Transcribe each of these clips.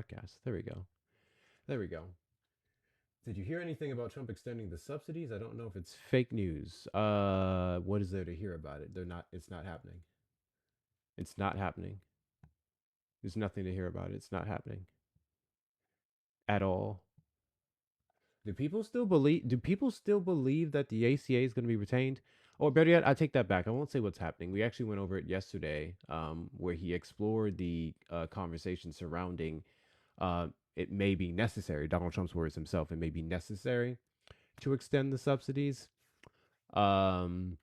broadcast. There we go. There we go. Did you hear anything about Trump extending the subsidies? I don't know if it's fake news. What is there to hear about it? They're not. It's not happening. It's not happening. There's nothing to hear about it. It's not happening at all. Do people still believe that the ACA is going to be retained? Or better yet, I take that back. I won't say what's happening. We actually went over it yesterday, where he explored the conversation surrounding uh, it may be necessary. Donald Trump's words himself. It may be necessary to extend the subsidies um,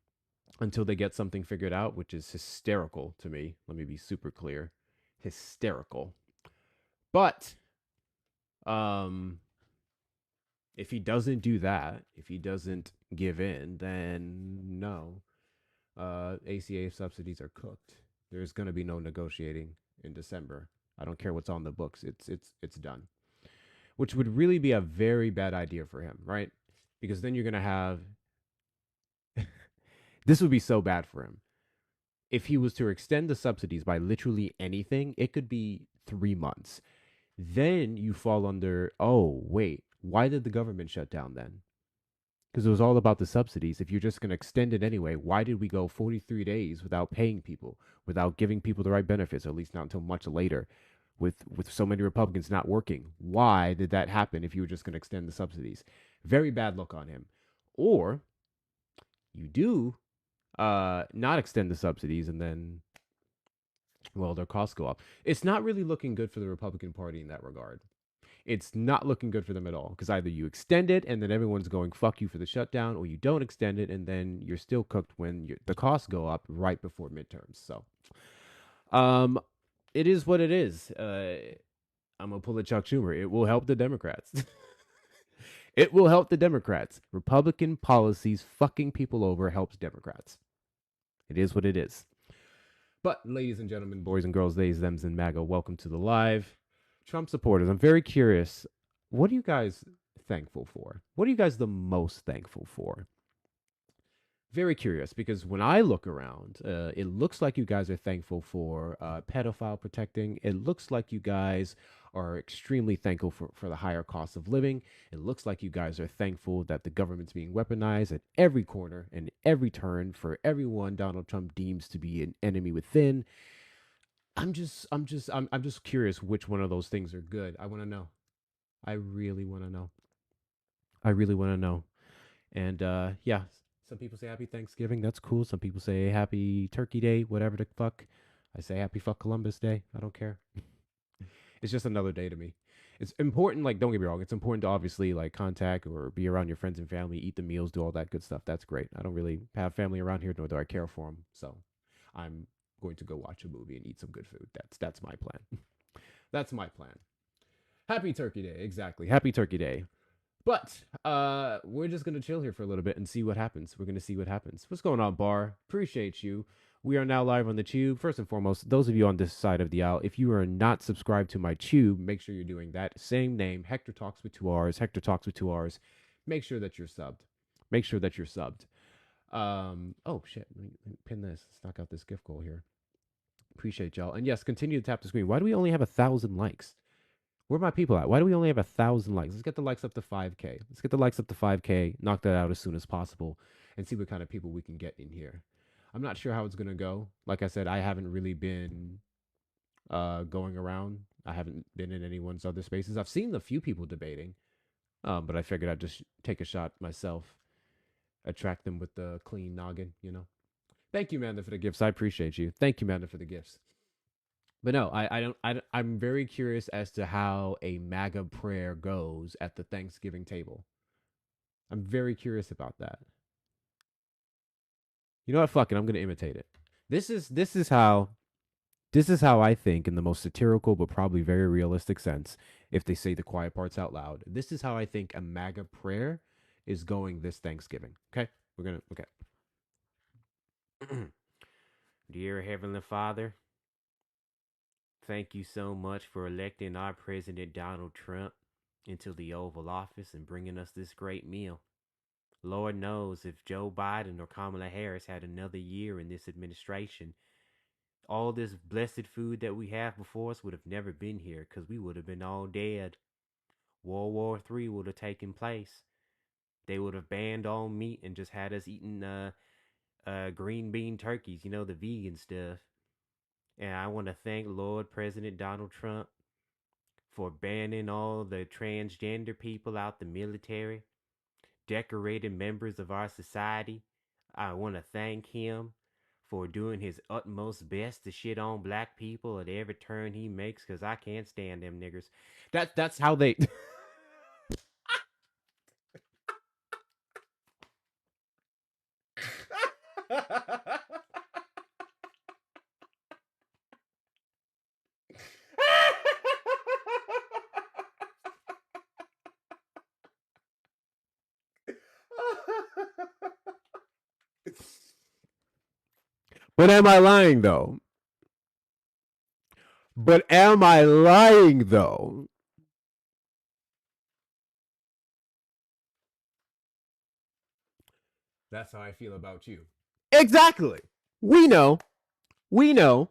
until they get something figured out, which is hysterical to me. Let me be super clear, hysterical. But um, if he doesn't do that, if he doesn't give in, then no, ACA subsidies are cooked. There's going to be no negotiating in December. I don't care what's on the books. It's done. Which would really be a very bad idea for him, right? Because then you're going to have this would be so bad for him. If he was to extend the subsidies by literally anything, it could be 3 months. Then you fall under, oh, wait, why did the government shut down then? Because it was all about the subsidies. If you're just going to extend it anyway, why did we go 43 days without paying people, without giving people the right benefits, or at least not until much later, with so many Republicans not working? Why did that happen if you were just going to extend the subsidies? Very bad look on him. Or you do not extend the subsidies and then, well, their costs go up. It's not really looking good for the Republican Party in that regard. It's not looking good for them at all because either you extend it and then everyone's going fuck you for the shutdown, or you don't extend it and then you're still cooked when the costs go up right before midterms. So, um, it is what it is. I'm gonna pull a Chuck Schumer. It will help the Democrats. It will help the Democrats. Republican policies fucking people over helps Democrats. It is what it is. But, ladies and gentlemen, boys and girls, theys, thems, and MAGA, welcome to the live. Trump supporters, I'm very curious. What are you guys thankful for? What are you guys the most thankful for? Very curious because when I look around, it looks like you guys are thankful for pedophile protecting. It looks like you guys are extremely thankful for the higher cost of living. It looks like you guys are thankful that the government's being weaponized at every corner and every turn for everyone Donald Trump deems to be an enemy within. I'm just curious which one of those things are good. I want to know. I really want to know. I really want to know. And yeah, some people say happy Thanksgiving. That's cool. Some people say happy Turkey Day, whatever the fuck. I say happy fuck Columbus Day. I don't care. It's just another day to me. It's important, like, don't get me wrong, it's important to obviously like contact or be around your friends and family, eat the meals, do all that good stuff. That's great. I don't really have family around here, nor do I care for them. So I'm going to go watch a movie and eat some good food. That's my plan. That's my plan. Happy Turkey Day, exactly. Happy Turkey Day. But we're just gonna chill here for a little bit and see what happens. We're gonna see what happens. What's going on, Bar? Appreciate you. We are now live on the Tube. First and foremost, those of you on this side of the aisle, if you are not subscribed to my Tube, make sure you're doing that. Same name, Hector Talks with 2 R's. Hector Talks with 2 R's. Make sure that you're subbed. Make sure that you're subbed. Oh shit. Let me pin this. Let's knock out this gift goal here. Appreciate y'all. And yes, continue to tap the screen. Why do we only have 1,000 likes? Where are my people at? Why do we only have 1,000 likes? Let's get the likes up to 5K. Let's get the likes up to 5K. Knock that out as soon as possible, and see what kind of people we can get in here. I'm not sure how it's gonna go. Like I said, I haven't really been going around. I haven't been in anyone's other spaces. I've seen a few people debating, but I figured I'd just take a shot myself, attract them with the clean noggin. You know. Thank you, Amanda, for the gifts. I appreciate you. Thank you, Amanda, for the gifts. But no, I'm very curious as to how a MAGA prayer goes at the Thanksgiving table. I'm very curious about that. You know what? Fuck it. I'm gonna imitate it. This is how I think in the most satirical but probably very realistic sense. If they say the quiet parts out loud, this is how I think a MAGA prayer is going this Thanksgiving. Okay, we're gonna okay. Dear Heavenly Father, thank you so much for electing our President Donald Trump into the Oval Office and bringing us this great meal. Lord knows if Joe Biden or Kamala Harris had another year in this administration, all this blessed food that we have before us would have never been here because we would have been all dead. World War III would have taken place. They would have banned all meat and just had us eating green bean turkeys, the vegan stuff. And I want to thank Lord President Donald Trump for banning all the transgender people out the military, decorated members of our society. I want to thank him for doing his utmost best to shit on black people at every turn he makes because I can't stand them niggers. That's how they. But am I lying though? But am I lying though? That's how I feel about you. Exactly. We know. We know.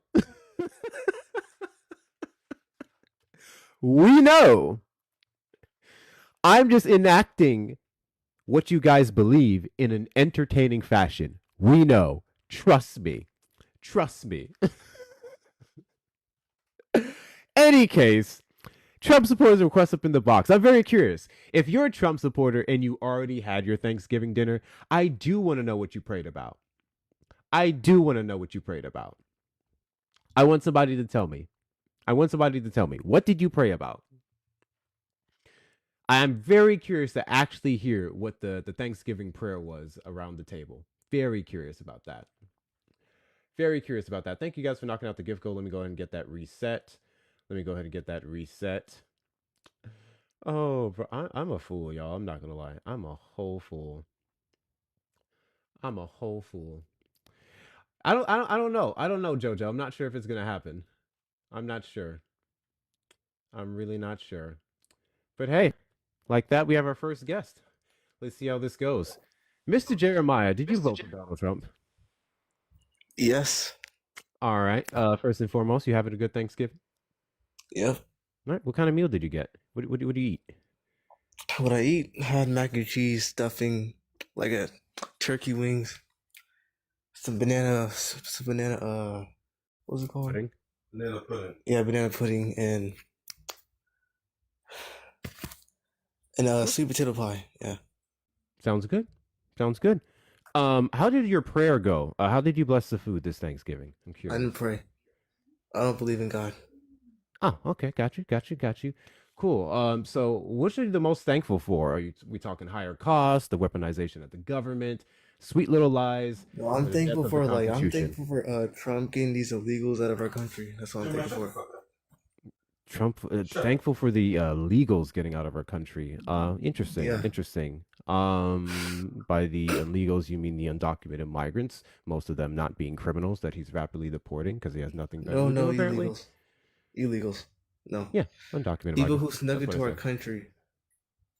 We know. I'm just enacting what you guys believe in an entertaining fashion. We know. Trust me. Trust me. Any case, Trump supporters request up in the box. I'm very curious. If you're a Trump supporter and you already had your Thanksgiving dinner, I do want to know what you prayed about. I do want to know what you prayed about. I want somebody to tell me. I want somebody to tell me. What did you pray about? I am very curious to actually hear what the Thanksgiving prayer was around the table. Very curious about that. Very curious about that. Thank you guys for knocking out the gift code. Let me go ahead and get that reset. Let me go ahead and get that reset. Oh, bro, I'm a fool, y'all. I'm not gonna lie. I'm a whole fool. I'm a whole fool. I don't know. I don't know, Jojo. I'm not sure if it's gonna happen. I'm not sure. I'm really not sure. But hey, like that, we have our first guest. Let's see how this goes. Mr. Jeremiah, did you vote for Donald Trump? Yes. All right. First and foremost, you having a good Thanksgiving? Yep. All right. What kind of meal did you get? What do you eat? What I eat? I had mac and cheese, stuffing, like a turkey wings, some banana, what was it called? Pudding. Banana pudding. Yeah, banana pudding and sweet potato pie. Yeah. Sounds good. Sounds good. How did your prayer go? How did you bless the food this Thanksgiving? I'm I curious. didn't pray. I don't believe in God. Oh, okay. Got you. Cool. So what are you the most thankful for? We talking higher costs, the weaponization of the government, sweet little lies, No, or I'm the death thankful of the for I'm Constitution? thankful for Trump getting these illegals out of our country. That's what I'm thankful for. Trump thankful for the legals getting out of our country. Interesting. Yeah. Interesting. By the illegals, you mean the undocumented migrants, most of them not being criminals that he's rapidly deporting because he has nothing better to do, apparently. Illegals. Illegals. No. Yeah, undocumented People migrants. who snuck That's what into I our said. country.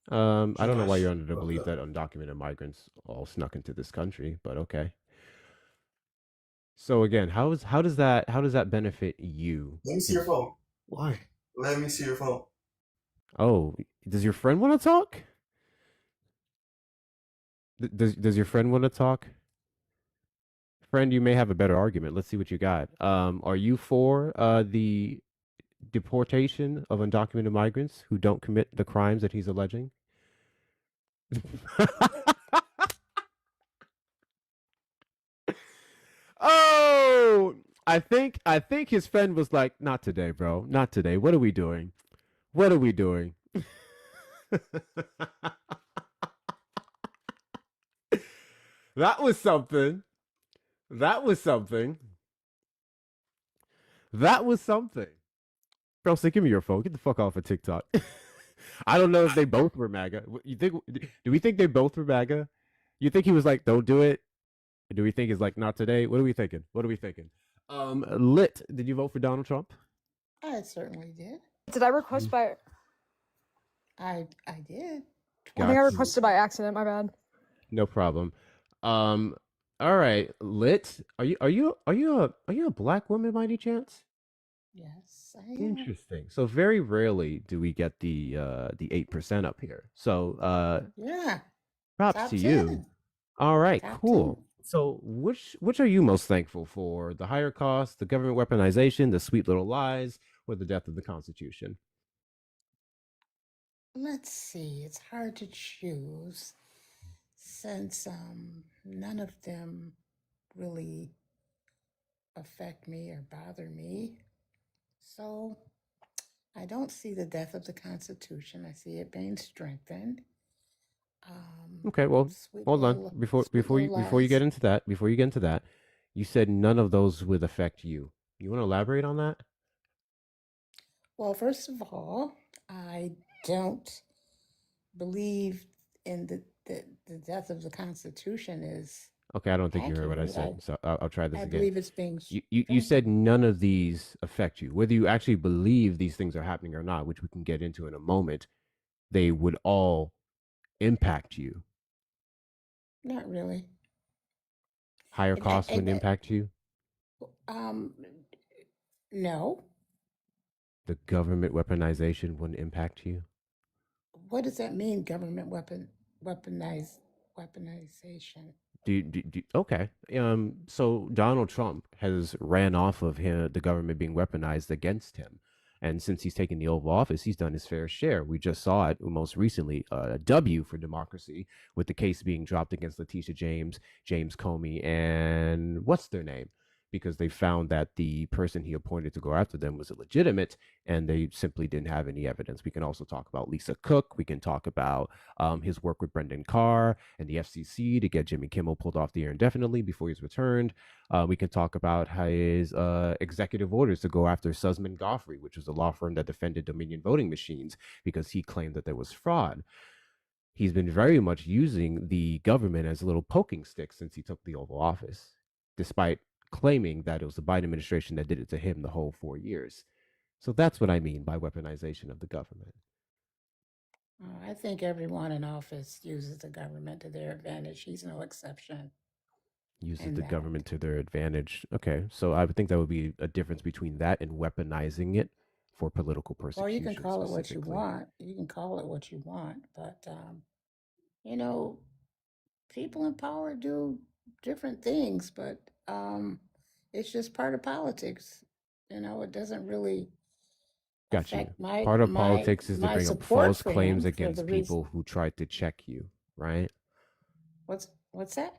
I don't know why you're under the belief that undocumented migrants all snuck into this country, but okay. So again, how does that benefit you? Let me see your phone. Why? Let me see your phone. Oh, does your friend want to talk? Does your friend want to talk? Friend, you may have a better argument. Let's see what you got. Are you for the deportation of undocumented migrants who don't commit the crimes that he's alleging? Oh, I think his friend was like, "Not today, bro. Not today. What are we doing? What are we doing?" That was something. That was something. That was something. Bro, say, give me your phone. Get the fuck off of TikTok. I don't know if they both were MAGA. You think? Do we think they both were MAGA? You think he was like, "Don't do it"? Or do we think he's like, "Not today"? What are we thinking? What are we thinking? Lit. Did you vote for Donald Trump? I certainly did. Did I request by? I did. I think I requested by accident. My bad. No problem. All right, lit. Are you a black woman by any chance? Yes, I am. Interesting. So very rarely do we get the 8% up here. So Yeah, props top to you. 10. All right, Top 10. cool. So which are you most thankful for? The higher cost, the government weaponization, the sweet little lies, or the death of the Constitution? Let's see. It's hard to choose since none of them really affect me or bother me. So I don't see the death of the Constitution. I see it being strengthened. Um, Okay, well, hold on. Sweet little Before you get lies. into that, you said none of those would affect you. You want to elaborate on that? Well, first of all, I don't believe in the death of the Constitution is Okay, I don't think you heard what I accurate. said, so I'll try this I again. believe it's being You said strengthened. none of these affect you. Whether you actually believe these things are happening or not, which we can get into in a moment, they would all impact you. Not really. Higher And costs wouldn't impact you. um, no. The government weaponization wouldn't impact you. What does that mean? Government weaponize weaponization. Okay. So Donald Trump has ran off of the government being weaponized against him. And since he's taken the Oval Office, he's done his fair share. We just saw it most recently, a W for democracy, with the case being dropped against Letitia James, James Comey, and what's their name? Because they found that the person he appointed to go after them was illegitimate, and they simply didn't have any evidence. We can also talk about Lisa Cook. We can talk about his work with Brendan Carr and the FCC to get Jimmy Kimmel pulled off the air indefinitely before he's returned. We can talk about his executive orders to go after Sussman Godfrey, which was a law firm that defended Dominion voting machines because he claimed that there was fraud. He's been very much using the government as a little poking stick since he took the Oval Office, despite claiming that it was the Biden administration that did it to him the whole 4 years. So that's what I mean by weaponization of the government. I think everyone in office uses the government to their advantage. He's no exception Uses in the that. government to their advantage. Okay, so I would think that would be a difference between that and weaponizing it for political Or you can persecution call it what you specifically. want. You can call it what you want, but you know, people in power do different things, but it's just part of politics. It doesn't really Got you. affect my Part of my politics is to my bring up support false for claims him for against the reason. people who tried to check you, right? What's that?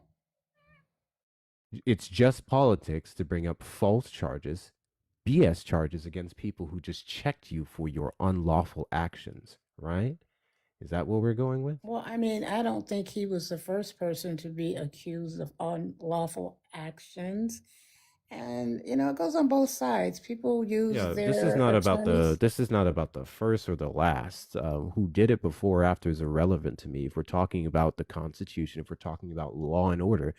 It's just politics to bring up false charges, BS charges against people who just checked you for your unlawful actions, right? Is that what we're going with? Well, I mean, I don't think he was the first person to be accused of unlawful actions. And, it goes on both sides. People use Yeah, their attorneys. this is not about the first or the last. Who did it before or after is irrelevant to me. If we're talking about the Constitution, if we're talking about law and order,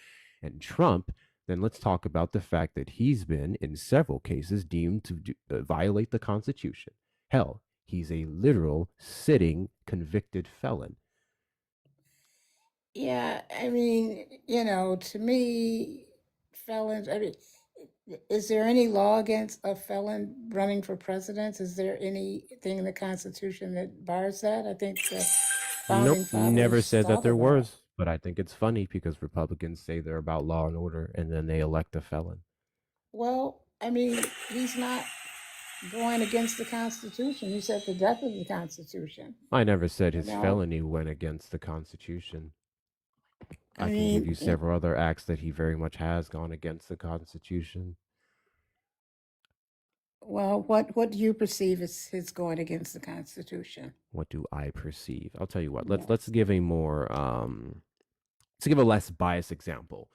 and Trump, then let's talk about the fact that he's been in several cases deemed to violate the Constitution. Hell, he's a literal sitting convicted felon. Yeah, I mean, to me, felons, I mean, is there any law against a felon running for president? Is there anything in the Constitution that bars that? I think the Nope, founding never fathers said that thought there of that. was. But I think it's funny because Republicans say they're about law and order and then they elect a felon. Well, I mean, he's not going against the Constitution. He said the death of the Constitution. I never said You his know, felony went against the Constitution. I I can give mean, you several other acts that he very much has gone against the Constitution. well, what do you perceive as his going against the Constitution? What do I perceive? I'll tell you what. Let's Yes. give a more to give a less biased example.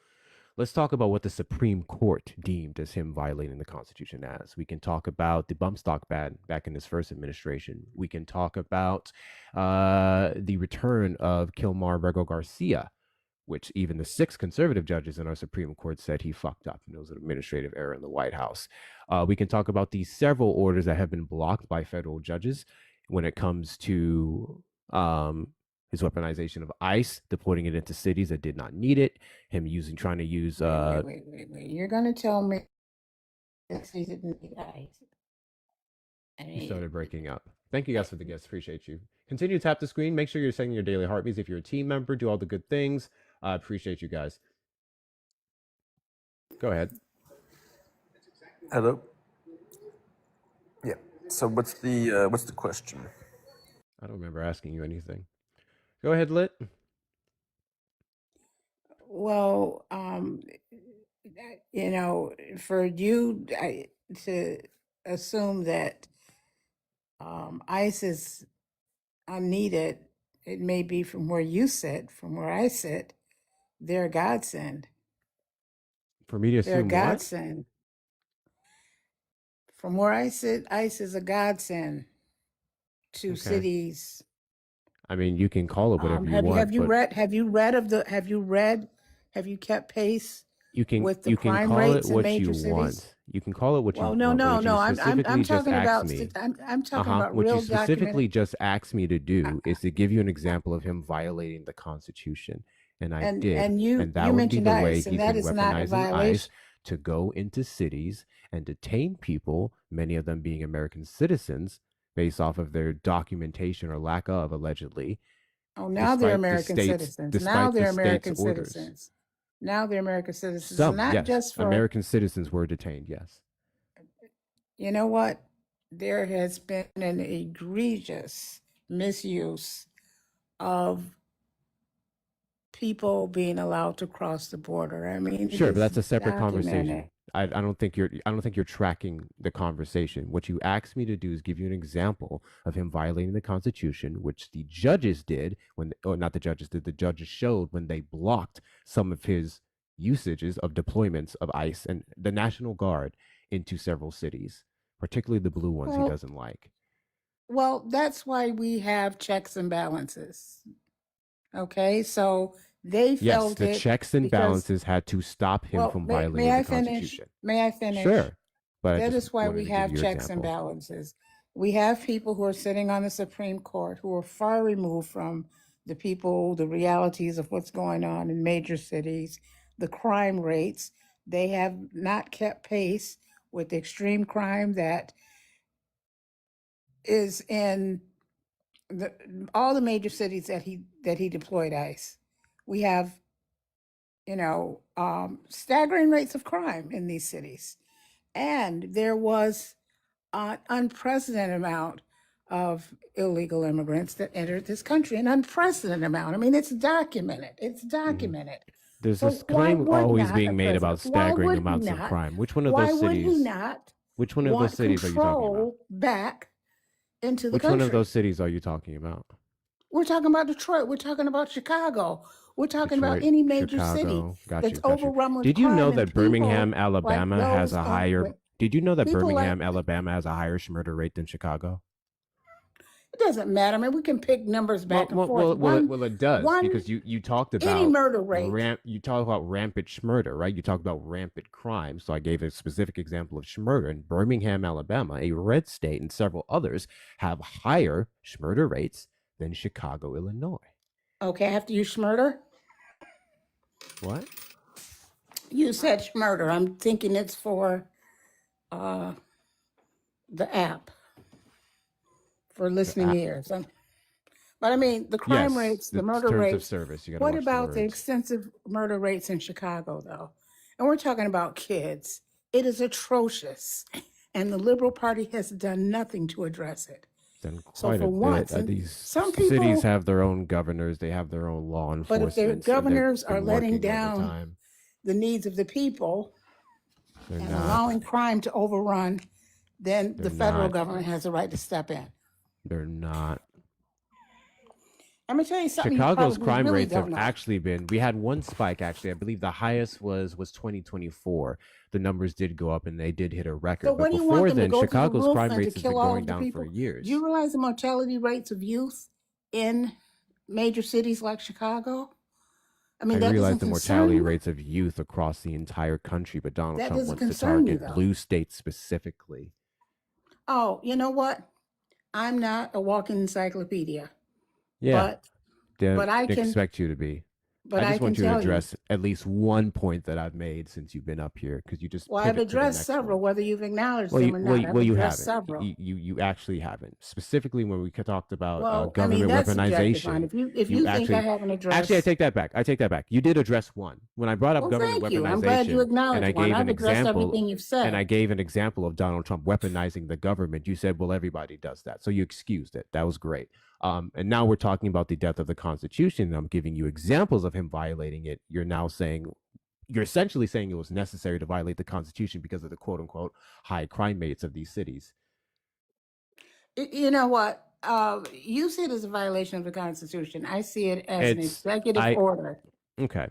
Let's talk about what the Supreme Court deemed as him violating the Constitution as. We can talk about the bump stock ban back in his first administration. We can talk about the return of Kilmar Rego Garcia, which even the six conservative judges in our Supreme Court said he fucked up. And it was an administrative error in the White House. We can talk about the several orders that have been blocked by federal judges when it comes to his weaponization of ICE, deploying it into cities that did not need it, him trying to use Wait. You're gonna tell me that he didn't need ice? I you mean, started breaking up. Thank you guys for the gifts. Appreciate you. Continue to tap the screen. Make sure you're setting your daily heartbeats. If you're a team member, do all the good things. I appreciate you guys. Go ahead. Hello. Yeah. So what's the question? I don't remember asking you anything. Go ahead, Lit. well, for you to assume that ICE is unneeded, it may be from where you sit, from where I sit, they're a godsend. For me to They're a assume what? godsend. From where I sit, ICE is a godsend to Okay. cities. I mean, you can call it whatever you want, Have you but kept pace you can with the crime call it rates in what major you cities? want. You can call it what you Well, want. no, But what you I'm specifically just talking asked about me, I'm talking about what you real specifically documented. just asked me to do is to give you an example of him violating the Constitution, and I did, And you and that you would be mentioned the way ICE, and he's that been is not a weaponizing ICE violation. to go into cities and detain people, many of them being American citizens, based off of their documentation or lack of, allegedly, Oh, now they're despite the American state's citizens. Now despite the they're state's American orders. citizens. Now they're American citizens, Some, not yes, just for, American citizens were detained. Yes. you know what? There has been an egregious misuse of people being allowed to cross the border. I mean, it Sure, but is that's a separate conversation. documented. I don't think you're tracking the conversation. What you asked me to do is give you an example of him violating the Constitution, which the judges did or not the judges did, the judges showed when they blocked some of his usages of deployments of ICE and the National Guard into several cities, particularly the blue ones he Well, doesn't like. well, that's why we have checks and balances. Okay, so they Yes, felt the it checks and because, balances had to stop him well, from may violating I the finish? Constitution. May I finish? Sure, but I That just is why wanted we to give have you your checks and example. balances. We have people who are sitting on the Supreme Court who are far removed from the people, the realities of what's going on in major cities, the crime rates. They have not kept pace with the extreme crime that is in all the major cities that he deployed ICE. We have, staggering rates of crime in these cities, and there was an unprecedented amount of illegal immigrants that entered this country. An unprecedented amount. I mean, it's documented. It's Mhm. documented. There's So this why claim would always not a being made about president? Why staggering would he amounts of not? crime. Which one of Why those would he cities? not Which one of those want cities are you talking about? control back into the Which one of country? those cities are you talking about? We're talking about Detroit. We're talking about Chicago. We're talking about Detroit, any major city Chicago. Got that's you, got you. overrun with Did you know crime and that Birmingham, people like Alabama has those a on higher with Did you know that people like Birmingham, Alabama has a higher murder rate than Chicago? it doesn't matter. I mean, we can pick numbers Well, back and forth. it does One because you talked any about murder rate. you talk about rampant murder, right? You talked about rampant crime. So I gave a specific example of murder in Birmingham, Alabama, a red state, and several others have higher murder rates than Chicago, Illinois. Okay, I have to use murder. What? You said murder. I'm thinking it's for uh, the app for The listening app? ears. But I mean, the crime Yes, rates, the the murder terms of rates. service. You got to What watch the about the words. extensive murder rates in Chicago, though? And we're talking about kids. It is atrocious. And the Liberal Party has done nothing to address it. Done So quite for a bit. once, and These some cities people, have their own governors. They have their own law but if their enforcement, and they've governors are been letting working down overtime. the needs of the people They're and not. allowing crime to overrun, then They're the federal not. government has a right to step in. They're not. I'm gonna tell you something you Chicago's probably crime really rates have don't know. actually been. We had one spike actually. I believe the highest was 2024. The numbers did go up and they did hit a So record. But what do you want before them to then, go through the Chicago's roof crime and to rates has been kill all going of the down for people? Do you years. realize the mortality rates of youth in major cities like Chicago? I I mean, that realize doesn't the concern mortality you? rates of youth across the entire country, but Donald That Trump doesn't wants to concern you, target though. blue states specifically. Oh, you know what? I'm not a walking encyclopedia, Yeah, but But I Didn't can, expect you to be. but I I just can want you to tell you. address at least one point that I've made since you've been up here, because you just Well, I've pivot to the addressed next several, one. whether you've acknowledged them or not. I've You addressed haven't. several. You actually haven't. Specifically, when we talked about Well, I mean, government that's subjective, hon. weaponization, If you you think I actually haven't I addressed, take that back. I take that back. You did address one when I brought up well, government thank you. I'm glad you weaponization, and acknowledged I one. gave I've an addressed example, everything you've and I said. gave an example of Donald Trump weaponizing the government. You said, "Well, everybody does that," so you excused it. That was great. And now we're talking about the death of the Constitution, and I'm giving you examples of him violating it. You're essentially saying it was necessary to violate the Constitution because of the quote unquote high crime rates of these cities. You know what? You see it as a violation of the Constitution. I see it as an It's executive I order, Okay.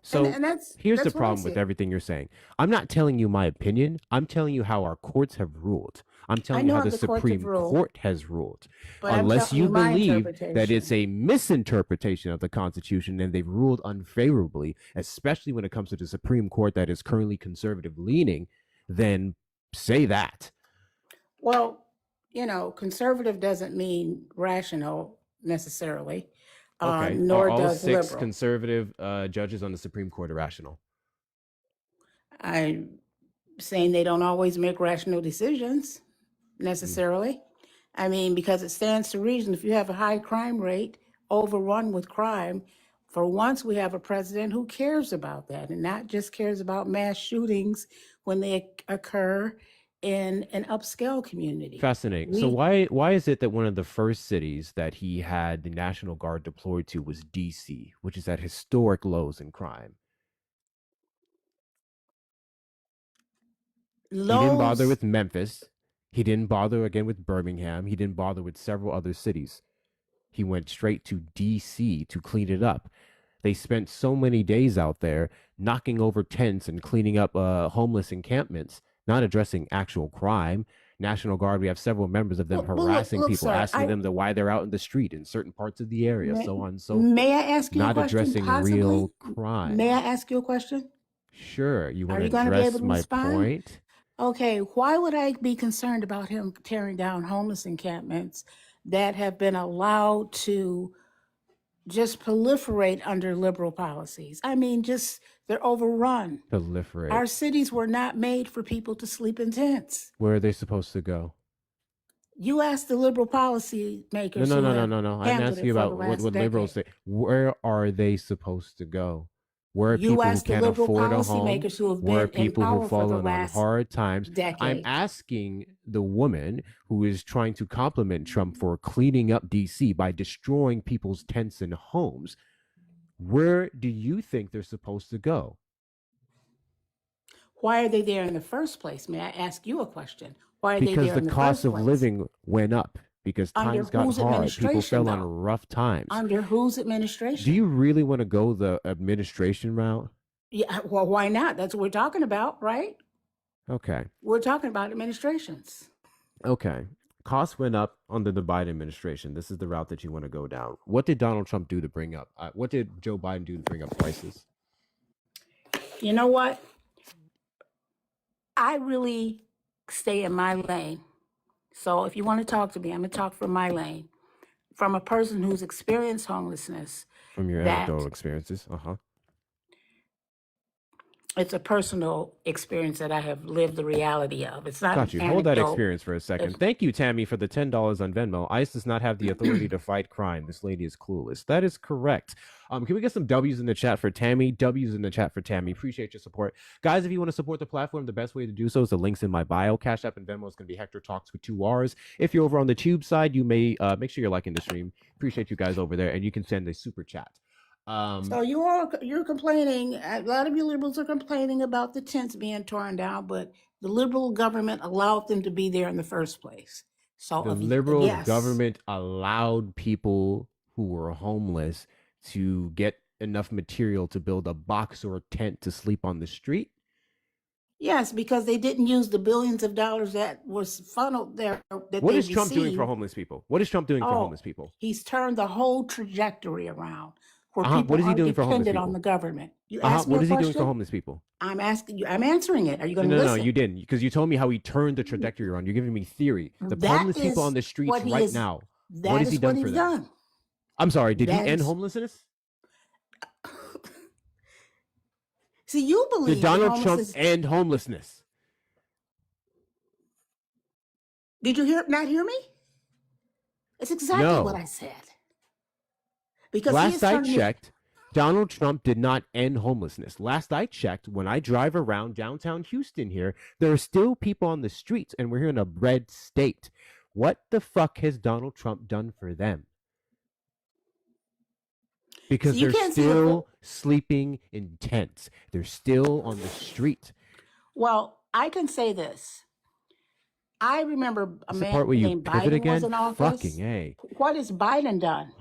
So and here's the that's what I problem see with it. everything you're saying. I'm not telling you my opinion. I'm telling you how our courts have ruled. I'm I telling you know how how the the courts have Supreme ruled, Court has ruled. but I'm Unless telling you you my believe that it's interpretation. a misinterpretation of the Constitution and they've ruled unfavorably, especially when it comes to the Supreme Court that is currently conservative leaning, then say that. Well, conservative doesn't mean rational necessarily, Okay. Are nor all does six liberal. conservative judges on the Supreme Court irrational? I'm saying they don't always make rational decisions Mm. necessarily. I mean, because it stands to reason if you have a high crime rate, overrun with crime, for once we have a president who cares about that and not just cares about mass shootings when they occur in an upscale community. Fascinating. So We why is it that one of the first cities that he had the National Guard deployed to was DC, which is at historic lows in crime? He didn't bother Lowe's, with Memphis. He didn't bother again with Birmingham. He didn't bother with several other cities. He went straight to DC to clean it up. They spent so many days out there knocking over tents and cleaning up homeless encampments, not addressing actual crime. National Guard, we have several members of them well, look, harassing people, sir, asking them why they're out in the street in certain parts of the area, may, so on and so may forth. I ask you a Not question, addressing possibly? real May crime. I ask you a question? Sure, you Are want to you going to be able address to my respond? point? Okay, why would I be concerned about him tearing down homeless encampments that have been allowed to just proliferate under liberal policies? I mean, they're overrun. Our Proliferate. cities were not made for people to sleep in tents. Where are they supposed to go? You ask the liberal policy No, makers no, who no, no, have no, no. I'm handled asking it you for the about what last liberals decade. say. Where are they supposed to go? Where are You people who ask the can't liberal afford a home? policymakers who have Where are been in people who've power for the fallen on last hard times? I'm decade. asking the woman who is trying to compliment Trump for cleaning up DC by destroying people's tents and homes. Where do you think they're supposed to go? Why are they there in the first place? May I ask you a question? Why are they Because there the in the cost first of place? living went up, because Under times got whose hard. People administration, fell on though? rough times. Under whose Do administration? you really want to go the administration route? Yeah, well, why not? That's what we're talking about, right? Okay. We're talking about administrations. Okay. Costs went up under the Biden administration. This is the route that you want to go down. What did Donald Trump do to bring up? What did Joe Biden do to bring up prices? You know what? I really stay in my lane. So if you want to talk to me, I'm going to talk from my lane, from a person who's experienced homelessness, From your that anecdotal experiences. Uh-huh. it's a personal experience that I have lived the reality of. It's not Got an you. Hold that anecdote. experience for a second. It's, Thank you, Tammy, for the $10 on Venmo. ICE does not have the authority to fight crime. This lady is clueless. That is correct. Can we get some W's in the chat for Tammy? W's in the chat for Tammy. Appreciate your support. Guys, if you want to support the platform, the best way to do so is the links in my bio. Cash App and Venmo is going to be Hector Talks with 2 R's. If you're over on the Tube side, you may make sure you're liking the stream. Appreciate you guys over there, and you can send a super chat. so you're complaining. A lot of you liberals are complaining about the tents being torn down, but the liberal government allowed them to be there in the first place. So The if liberal yes, government allowed people who were homeless to get enough material to build a box or a tent to sleep on the street. yes, because they didn't use the billions of dollars that was funneled there that What they is Trump doing for received. homeless people? What is Trump doing for Oh, homeless people? he's turned the whole trajectory around where What people is he aren't doing for homeless dependent on people? the government. You asked me What a is he doing for question. homeless people? I'm asking you. I'm answering it. Are you No, going to no, no, listen? you didn't, because you told me how he turned the trajectory around. You're giving me theory. The That homeless people on is the streets what he right is. now. What That has he is what done for he's them? done. I'm sorry. Did he That end is, homelessness? see, you Did believe that Donald Trump homelessness. end homelessness? Did you not hear me? It's exactly what No. I said. Because he is Last I turning it. checked, Donald Trump did not end homelessness. Last I checked, when I drive around downtown Houston here, there are still people on the streets, and we're here in a red state. What the fuck has Donald Trump done for them? Because So you they're can't see the still sleeping in tents. They're still on the street. Well, I can say this. I remember a It's the man part where you named pivot Biden was again. in office. Fucking A. What has Biden done?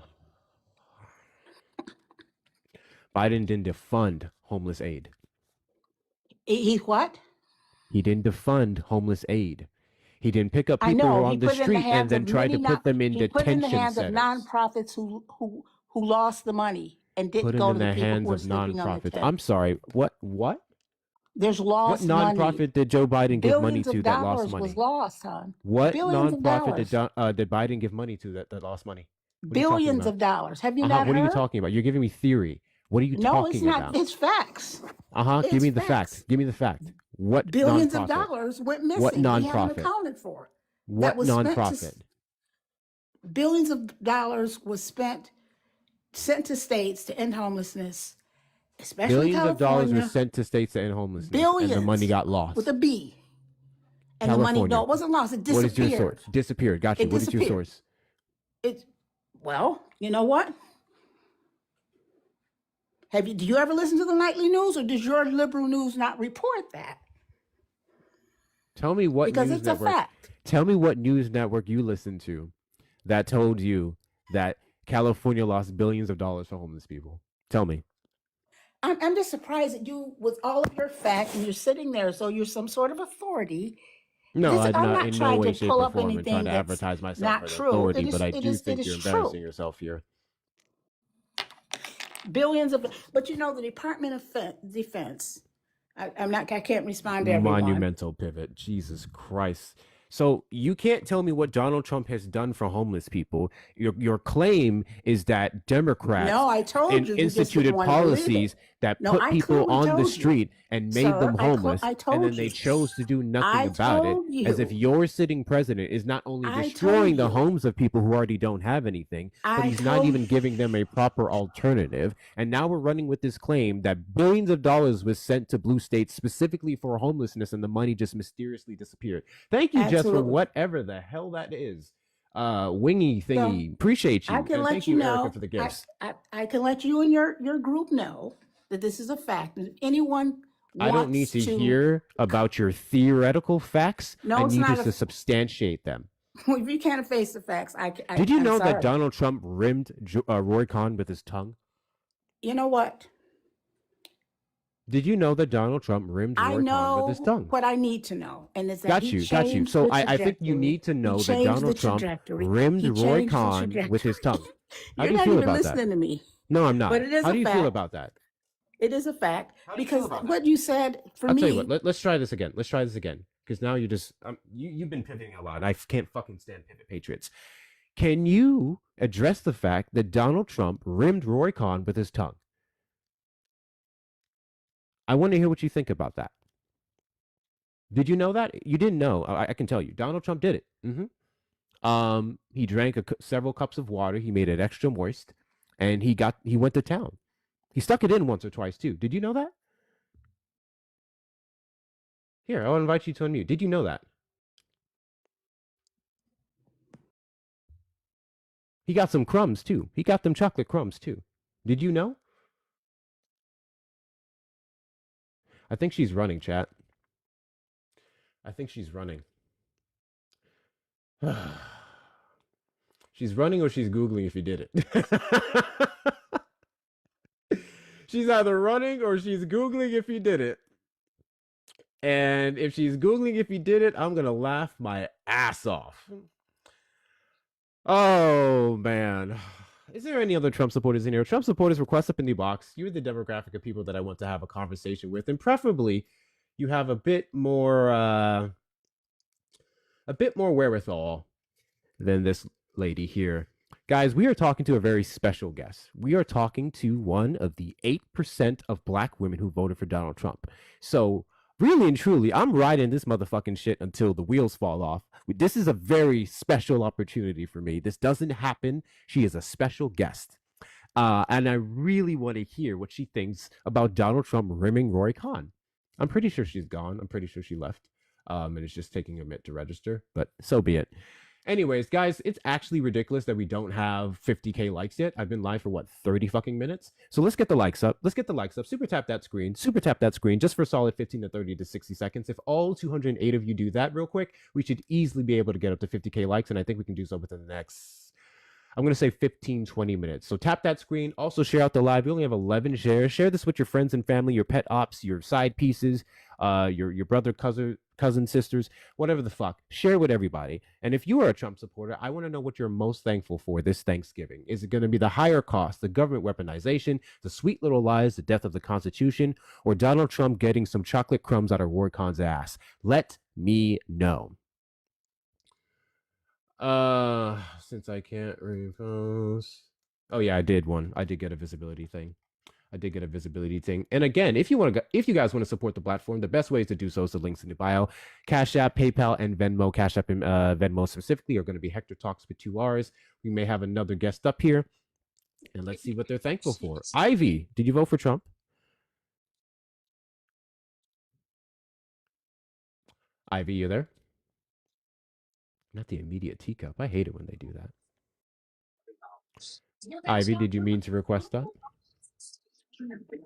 Biden didn't defund homeless aid. He what? He didn't defund homeless aid. He didn't pick up I people who were know he on the put it in the street and hands then of try many to put them in he put it in the detention hands of centers. nonprofits who lost the money and didn't Put it go in to the the people hands who were of sleeping on the nonprofits. tent. I'm sorry. What? There's What lost money. nonprofit did Joe Biden give money Billions of to that lost dollars money? was lost, hon. What Billions of nonprofit dollars. did Biden give money to that lost money? What are you talking Billions about? of dollars. Have you Uh-huh. not What are you heard? talking about? You're giving me theory. What are you No, it's talking not. about? It's facts. Uh-huh. Give It's me the facts. fact. Give me the fact. What Billions of nonprofit? dollars went What missing. We haven't nonprofit? accounted for it. That What was spent to nonprofit? billions of dollars was sent to states to end homelessness, especially Billions of dollars were California. sent to states to end homelessness, and the money Billions got lost. with a B. And the money, no, California. it wasn't lost. It What is your disappeared. source? Disappeared. Got you. It What is your disappeared. source? It, well, you know what? Do you ever listen to the nightly news, or does your liberal news not report that? Tell me what Because news it's a network. fact. Tell me what news network you listened to that told you that California lost billions of dollars for homeless people. Tell me. I'm just surprised that you, with all of your facts, and you're sitting there, so you're some sort of authority. No, This, I'm I'm not not in no trying way, to shape, pull or up form and trying anything to that's advertise myself not as true. authority, It but I do is think you're true. embarrassing yourself here. Billions of, but you know, the Department of Defense. I can't respond to everyone. Monumental pivot. Jesus Christ. So you can't tell me what Donald Trump has done for homeless people. Your claim is that Democrats No, I told you. You just instituted didn't want to believe it. policies that No, put I people clearly on the told you. street and made them Sir, homeless, I and told then they you. chose to do I nothing about it, told as if you. your sitting president is not only I destroying told the you. homes of people who already don't have anything, but I he's not told even giving them a proper alternative. And now we're running with this claim that billions of dollars was sent to blue states specifically for homelessness, and the money just mysteriously disappeared. Thank you, Jess, for Absolutely. whatever the hell that is. Wingy So thingy. Appreciate I you. can And let thank you you, Erica, know. for the gifts. I can let you and your group know that this is a fact. And if anyone I don't need wants to to, hear about your theoretical facts. I no, it's need not you to substantiate them. if you can't face the facts, Did you I'm know that sorry. Donald Trump rimmed Roy Cohn with his tongue? You know what? Did you know that Donald Trump rimmed I Roy Cohn with his know tongue? what I need to know, and it's that Got he you, got you. changed So the I think you trajectory. need to He know that changed the Donald Trump trajectory. rimmed He Roy changed the Cohn with his trajectory. tongue. How You're do you not feel even about that? listening to me. No, I'm not. But it is How a do you feel fact. about that? It is a fact How do you feel because about what that? you said for I'll me. tell you what. Let's try this again. Let's try this again. Because now you're just you've been pivoting a lot. And I can't fucking stand pivot patriots. Can you address the fact that Donald Trump rimmed Roy Cohn with his tongue? I want to hear what you think about that. Did you know that? You didn't know. I can tell you. Donald Trump did it. He drank several cups of water. He made it extra moist, and he went to town. He stuck it in once or twice too. Did you know that? Here, I'll invite you to unmute. Did you know that? He got some crumbs too. He got them chocolate crumbs too. Did you know? I think she's running, chat. I think she's running. She's running or she's Googling if he did it. She's either running or she's Googling if he did it. And if she's Googling if he did it, I'm going to laugh my ass off. Oh, man. Is there any other Trump supporters in here? Trump supporters, request up in the box. You're the demographic of people that I want to have a conversation with. And preferably, you have a bit more wherewithal than this lady here. Guys, we are talking to a very special guest. We are talking to one of the 8% of black women who voted for Donald Trump. So, really and truly, I'm riding this motherfucking shit until the wheels fall off. This is a very special opportunity for me. This doesn't happen. She is a special guest. And I really want to hear what she thinks about Donald Trump rimming Roy Khan. I'm pretty sure she's gone. I'm pretty sure she left. And it's just taking a minute to register, but so be it. Anyways, guys, it's actually ridiculous that we don't have 50K likes yet. I've been live for what, 30 fucking minutes? So let's get the likes up. Let's get the likes up. Super tap that screen. Super tap that screen just for a solid 15 to 30 to 60 seconds. If all 208 of you do that real quick, we should easily be able to get up to 50K likes. And I think we can do so within the next, I'm going to say 15, 20 minutes. So tap that screen. Also share out the live. We only have 11 shares. Share this with your friends and family, your pet ops, your side pieces, your brother, cousin, sisters, whatever the fuck. Share with everybody. And if you are a Trump supporter, I want to know what you're most thankful for this Thanksgiving. Is it going to be the higher cost, the government weaponization, the sweet little lies, the death of the Constitution, or Donald Trump getting some chocolate crumbs out of Roy Khan's ass? Let me know. Since I can't repost. Oh yeah, I did one. I did get a visibility thing. And again, if you guys want to support the platform, the best ways to do so is the links in the bio. Cash App, PayPal, and Venmo. Cash App and Venmo specifically are going to be Hector Talks with 2 R's. We may have another guest up here, and let's see what they're thankful for. Ivy, did you vote for Trump? Ivy, you there? Not the immediate teacup. I hate it when they do that. Ivy, did you mean to request that?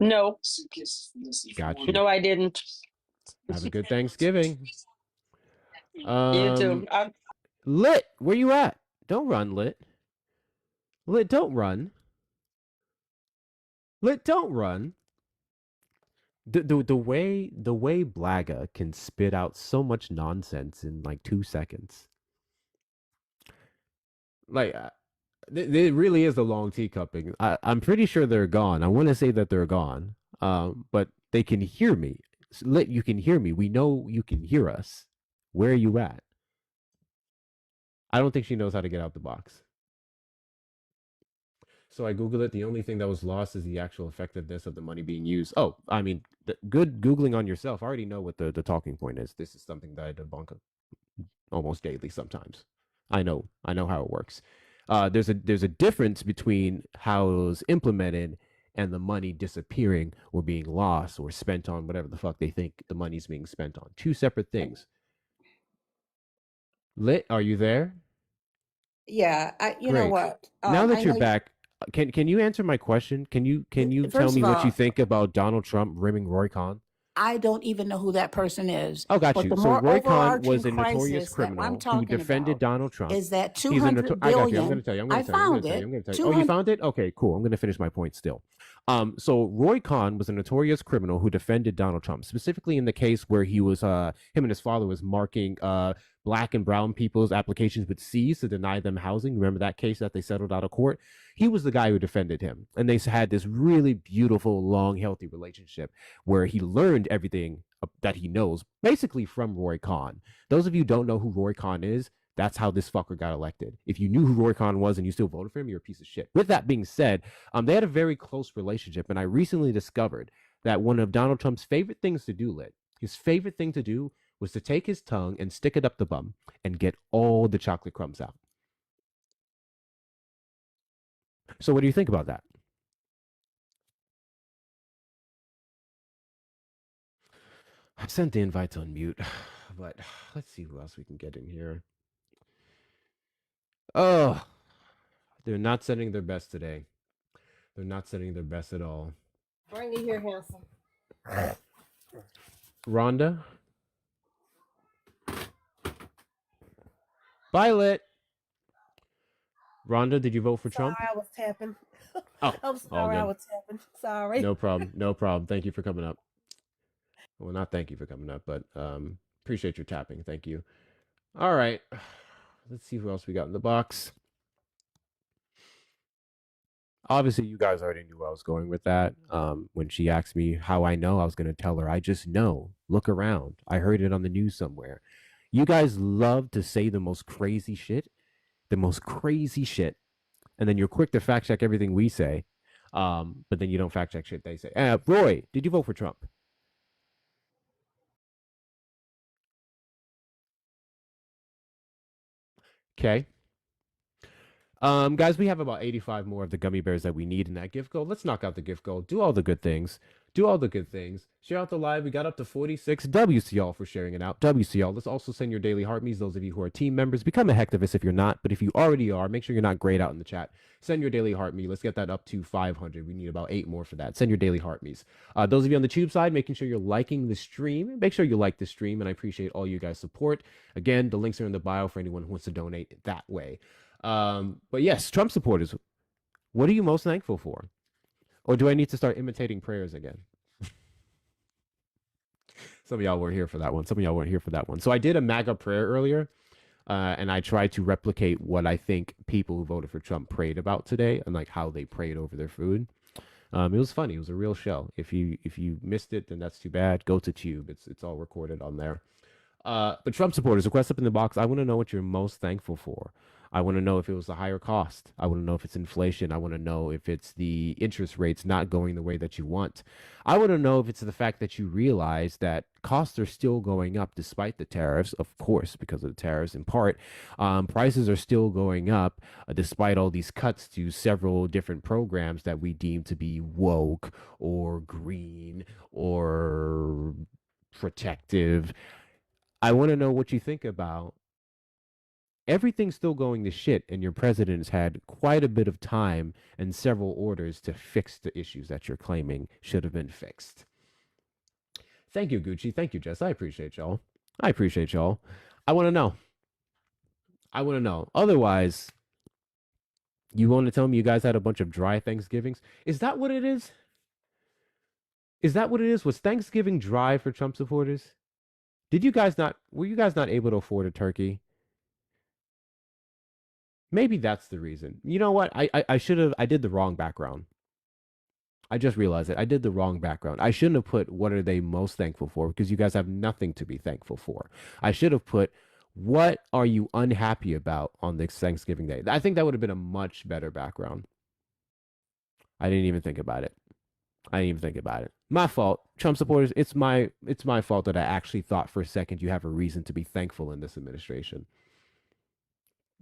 No. Gotcha. No, I didn't. Have a good Thanksgiving. You too. Lit, where you at? Don't run, Lit. Lit, don't run. Lit, don't run. The way Blaga can spit out so much nonsense in like 2 seconds. Like, it really is a long teacupping. I'm pretty sure they're gone. I want to say that they're gone. But they can hear me. Lit, you can hear me. We know you can hear us. Where are you at? I don't think she knows how to get out the box. So I Googled it. The only thing that was lost is the actual effectiveness of the money being used. Oh, I mean, good Googling on yourself. I already know what the talking point is. This is something that I debunk almost daily sometimes. I know how it works. There's a difference between how it was implemented and the money disappearing or being lost or spent on whatever the fuck they think the money's being spent on. 2 separate things. Lit, are you there? Yeah, you know Great. what? Now that I you're know back, can you answer my question? Can you tell First me of what you all, think about Donald Trump rimming Roy Khan? I don't even know who that person is. Oh, got But you. the So more Roy Khan overarching was a notorious crisis that criminal I'm who talking defended about Donald Trump. is that He's a 200 I got you. I'm going billion. to tell you. I found it. Oh, you 200. found it? Okay, cool. I'm going to finish my point still. So Roy Khan was a notorious criminal who defended Donald Trump, specifically in the case where he was, him and his father was marking black and brown people's applications with C's to deny them housing. Remember that case that they settled out of court? He was the guy who defended him. And they had this really beautiful, long, healthy relationship where he learned everything that he knows, basically from Roy Khan. Those of you who don't know who Roy Khan is, that's how this fucker got elected. If you knew who Roy Khan was and you still voted for him, you're a piece of shit. With that being said, they had a very close relationship. And I recently discovered that one of Donald Trump's favorite things to do, Lit, his favorite thing to do was to take his tongue and stick it up the bum and get all the chocolate crumbs out. So what do you think about that? I've sent the invites on mute, but let's see who else we can get in here. Oh, they're not sending their best today. They're not sending their best at all. Bring me here, handsome. Rhonda? Violet? Rhonda, did you vote for Trump? Sorry, I was tapping. Oh, I'm sorry, I good. was tapping. Sorry. No problem. No problem. Thank you for coming up. Well, not thank you for coming up, but appreciate your tapping. Thank you. All right. Let's see who else we got in the box. Obviously, you guys already knew where I was going with that. When she asked me how I know, I was going to tell her, I just know. Look around. I heard it on the news somewhere. You guys love to say the most crazy shit. The most crazy shit. and then you're quick to fact check everything we say, but then you don't fact check shit they say. Roy, did you vote for Trump? Okay. Guys, we have about 85 more of the gummy bears that we need in that gift goal. Let's knock out the gift goal. Do all the good things. Do all the good things. Share out the live. We got up to 46. W's to y'all for sharing it out. W's to y'all. Let's also send your daily heart me's. Those of you who are team members, become a hacktivist if you're not. But if you already are, make sure you're not grayed out in the chat. Send your daily heart me. Let's get that up to 500. We need about 8 more for that. Send your daily heart me's. Those of you on the tube side, making sure you're liking the stream. Make sure you like the stream, and I appreciate all you guys' support. Again, the links are in the bio for anyone who wants to donate that way. But yes, Trump supporters, what are you most thankful for? Or do I need to start imitating prayers again? Some of y'all weren't here for that one. So I did a MAGA prayer earlier, and I tried to replicate what I think people who voted for Trump prayed about today and like how they prayed over their food. It was funny. It was a real show. If you missed it, then that's too bad. Go to Tube. It's all recorded on there. But Trump supporters, request up in the box. I want to know what you're most thankful for. I want to know if it was the higher cost. I want to know if it's inflation. I want to know if it's the interest rates not going the way that you want. I want to know if it's the fact that you realize that costs are still going up despite the tariffs, of course, because of the tariffs in part. Prices are still going up despite all these cuts to several different programs that we deem to be woke or green or protective. I want to know what you think about everything's still going to shit, and your president's had quite a bit of time and several orders to fix the issues that you're claiming should have been fixed. Thank you, Gucci. Thank you, Jess. I appreciate y'all. I want to know. Otherwise, you want to tell me you guys had a bunch of dry Thanksgivings? Is that what it is? Was Thanksgiving dry for Trump supporters? Were you guys not able to afford a turkey? Maybe that's the reason. You know what? I did the wrong background. I just realized it. I did the wrong background. I shouldn't have put what are they most thankful for, because you guys have nothing to be thankful for. I should have put what are you unhappy about on this Thanksgiving Day. I think that would have been a much better background. I didn't even think about it. My fault. Trump supporters, it's my fault that I actually thought for a second you have a reason to be thankful in this administration.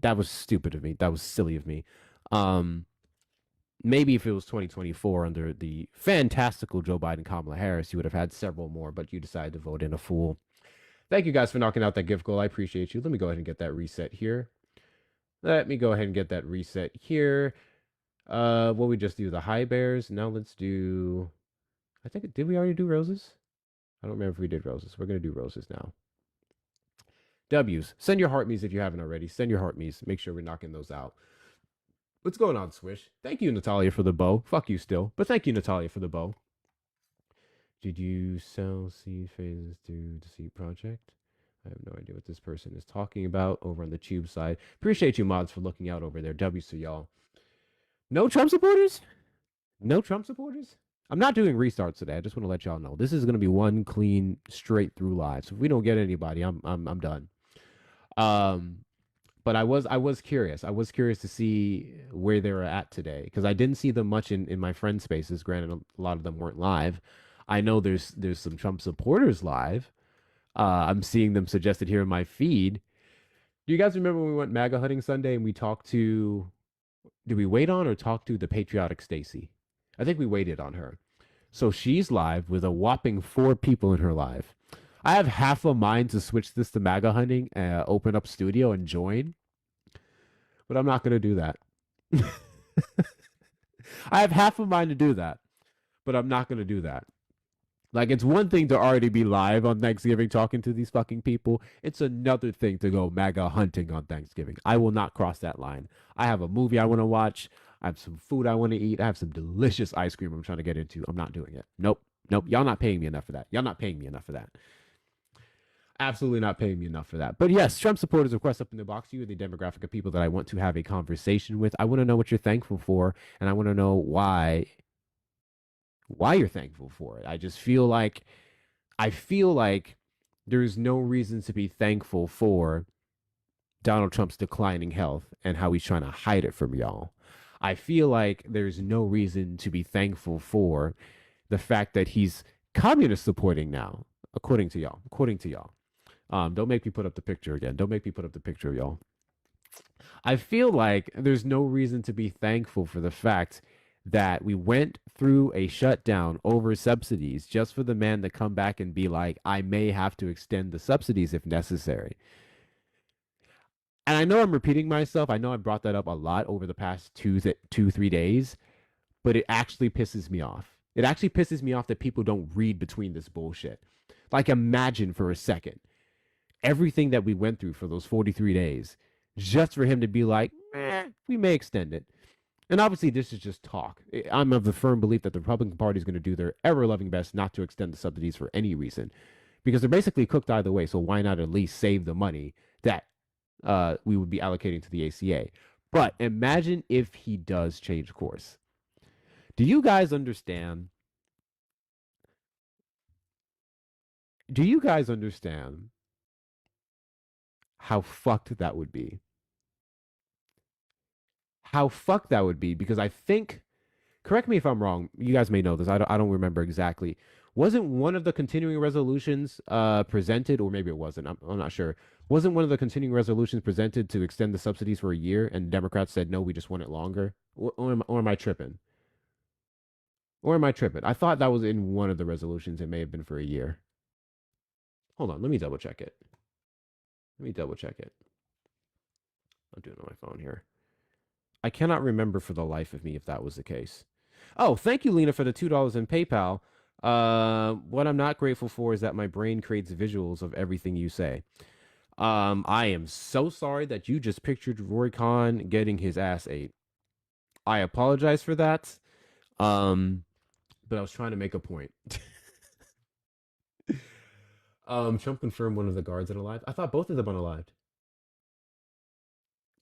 That was stupid of me. That was silly of me. Maybe if it was 2024 under the fantastical Joe Biden, Kamala Harris, you would have had several more, but you decided to vote in a fool. Thank you guys for knocking out that gift goal. I appreciate you. Let me go ahead and get that reset here. What we just do? The high bears? Now let's do, did we already do roses? I don't remember if we did roses. We're going to do roses now. W's. Send your heart me's if you haven't already. Send your heart me's. Make sure we're knocking those out. What's going on, Swish? Thank you, Natalia, for the bow. Fuck you still. But thank you, Natalia, for the bow. Did you sell seed phases to the seed project? I have no idea what this person is talking about over on the tube side. Appreciate you mods for looking out over there. W's to y'all. No Trump supporters? I'm not doing restarts today. I just want to let y'all know. This is going to be one clean, straight through live. So if we don't get anybody, I'm done. But I was curious. I was curious to see where they were at today, because I didn't see them much in my friend spaces. Granted, a lot of them weren't live. I know there's some Trump supporters live. I'm seeing them suggested here in my feed. Do you guys remember when we went MAGA hunting Sunday and we talked to? Did we wait on or talk to the patriotic Stacy? I think we waited on her. So she's live with a whopping 4 people in her live. I have half a mind to switch this to MAGA hunting, open up studio and join, but I'm not going to do that. I have half a mind to do that, but I'm not going to do that. Like, it's one thing to already be live on Thanksgiving talking to these fucking people. It's another thing to go MAGA hunting on Thanksgiving. I will not cross that line. I have a movie I want to watch. I have some food I want to eat. I have some delicious ice cream I'm trying to get into. I'm not doing it. Nope. Y'all not paying me enough for that. Absolutely not paying me enough for that. But yes, Trump supporters, request up in the box. You are the demographic of people that I want to have a conversation with. I want to know what you're thankful for, and I want to know why you're thankful for it. I feel like there's no reason to be thankful for Donald Trump's declining health and how he's trying to hide it from y'all. I feel like there's no reason to be thankful for the fact that he's communist supporting now, according to y'all. According to y'all. Don't make me put up the picture again. Don't make me put up the picture, y'all. I feel like there's no reason to be thankful for the fact that we went through a shutdown over subsidies just for the man to come back and be like, I may have to extend the subsidies if necessary. And I know I'm repeating myself. I know I brought that up a lot over the past 3 days, but it actually pisses me off. It actually pisses me off that people don't read between this bullshit. Like, imagine for a second everything that we went through for those 43 days just for him to be like, we may extend it. And obviously, this is just talk. I'm of the firm belief that the Republican Party is going to do their ever-loving best not to extend the subsidies for any reason, because they're basically cooked either way. So why not at least save the money that we would be allocating to the ACA? But imagine if he does change course. Do you guys understand? Do you guys understand how fucked that would be? How fucked that would be, because I think, correct me if I'm wrong, you guys may know this, I don't remember exactly. Wasn't one of the continuing resolutions presented, or maybe it wasn't, I'm not sure. Wasn't one of the continuing resolutions presented to extend the subsidies for a year, and Democrats said, no, we just want it longer? Or am I tripping? Or am I tripping? I thought that was in one of the resolutions. It may have been for a year. Hold on, let me double check it. Let me double check it. I'm doing it on my phone here. I cannot remember for the life of me if that was the case. Oh, thank you, Lena, for the $2 in PayPal. What I'm not grateful for is that my brain creates visuals of everything you say. I am so sorry that you just pictured Roy Khan getting his ass ate. I apologize for that. But I was trying to make a point. Trump confirmed one of the guards unalived. I thought both of them unalived.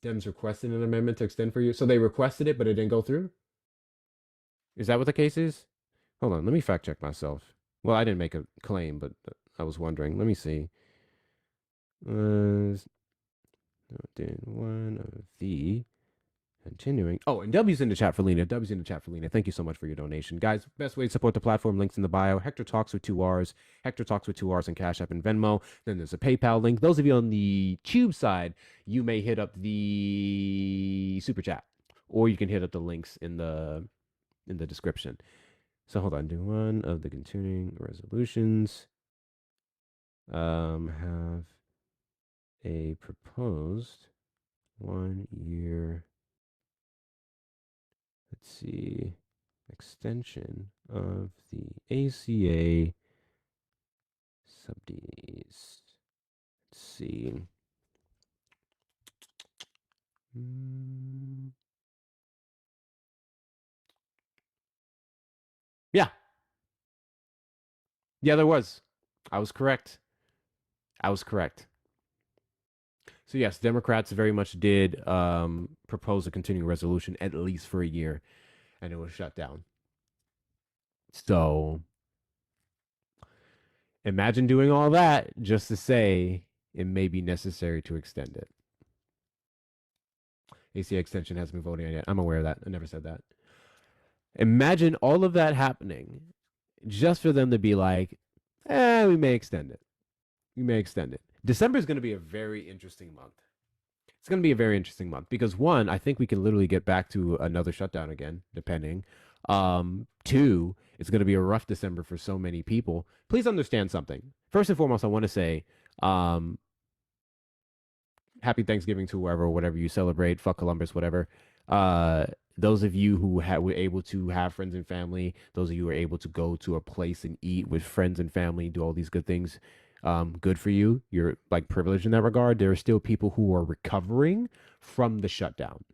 Dems requested an amendment to extend for you. So they requested it, but it didn't go through? Is that what the case is? Hold on, let me fact check myself. Well, I didn't make a claim, but I was wondering. Let me see. One of the continuing. Oh, and W's in the chat for Lena. W's in the chat for Lena. Thank you so much for your donation. Guys, best way to support the platform, links in the bio. Hector Talks with 2 R's. Hector Talks with 2 R's and Cash App and Venmo. Then there's a PayPal link. Those of you on the Tube side, you may hit up the Super Chat. Or you can hit up the links in the description. So hold on. Do one of the continuing resolutions have a proposed 1 year, let's see, extension of the ACA subsidies. Let's see. Yeah. Yeah, there was. I was correct. So yes, Democrats very much did propose a continuing resolution at least for a year, and it was shut down. So imagine doing all that just to say it may be necessary to extend it. ACA extension hasn't been voted on yet. I'm aware of that. I never said that. Imagine all of that happening just for them to be like, we may extend it. We may extend it. December is going to be a very interesting month. It's going to be a very interesting month because, one, I think we can literally get back to another shutdown again, depending. Two, it's going to be a rough December for so many people. Please understand something. First and foremost, I want to say happy Thanksgiving to whatever you celebrate. Fuck Columbus, whatever. Those of you who were able to have friends and family, those of you who were able to go to a place and eat with friends and family, do all these good things, good for you. You're like privileged in that regard. There are still people who are recovering from the shutdown.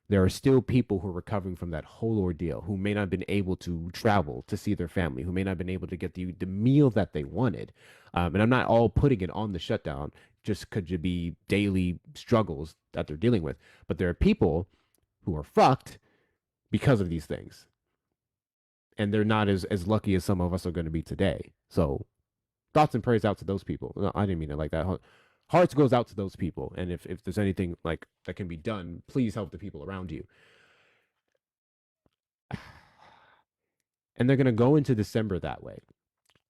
There are still people who are recovering from that whole ordeal, who may not have been able to travel to see their family, who may not have been able to get the meal that they wanted. And I'm not all putting it on the shutdown, just could it be daily struggles that they're dealing with. But there are people who are fucked because of these things. And they're not as lucky as some of us are going to be today. So thoughts and prayers out to those people. No, I didn't mean it like that. Hearts goes out to those people. And if there's anything like that can be done, please help the people around you. and they're going to go into December that way.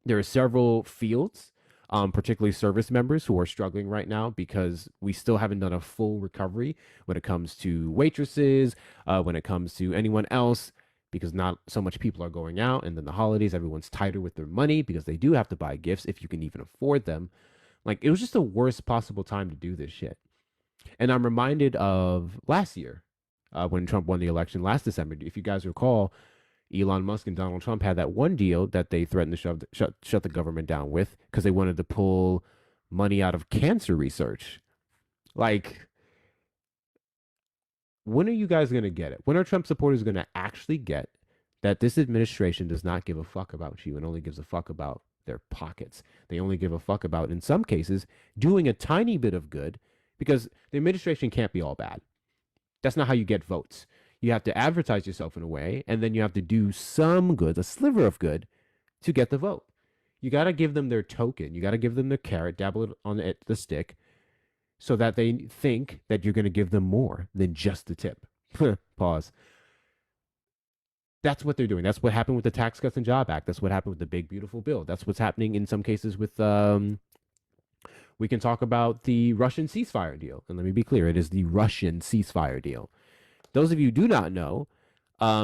There are several fields, particularly service members, who are struggling right now because we still haven't done a full recovery when it comes to waitresses, when it comes to anyone else, because not so much people are going out. And then the holidays, everyone's tighter with their money because they do have to buy gifts if you can even afford them. Like, it was just the worst possible time to do this shit. And I'm reminded of last year when Trump won the election last December. If you guys recall, Elon Musk and Donald Trump had that one deal that they threatened to shut the government down with because they wanted to pull money out of cancer research. Like, when are you guys going to get it? When are Trump supporters going to actually get that this administration does not give a fuck about you and only gives a fuck about their pockets? They only give a fuck about, in some cases, doing a tiny bit of good, because the administration can't be all bad. That's not how you get votes. You have to advertise yourself in a way, and then you have to do some good, a sliver of good, to get the vote. You got to give them their token. You got to give them their carrot, dabble it on the stick, so that they think that you're going to give them more than just the tip. Pause. That's what they're doing. That's what happened with the Tax Cuts and Job Act. That's what happened with the Big Beautiful Bill. That's what's happening in some cases with we can talk about the Russian ceasefire deal. And let me be clear, it is the Russian ceasefire deal. Those of you who do not know,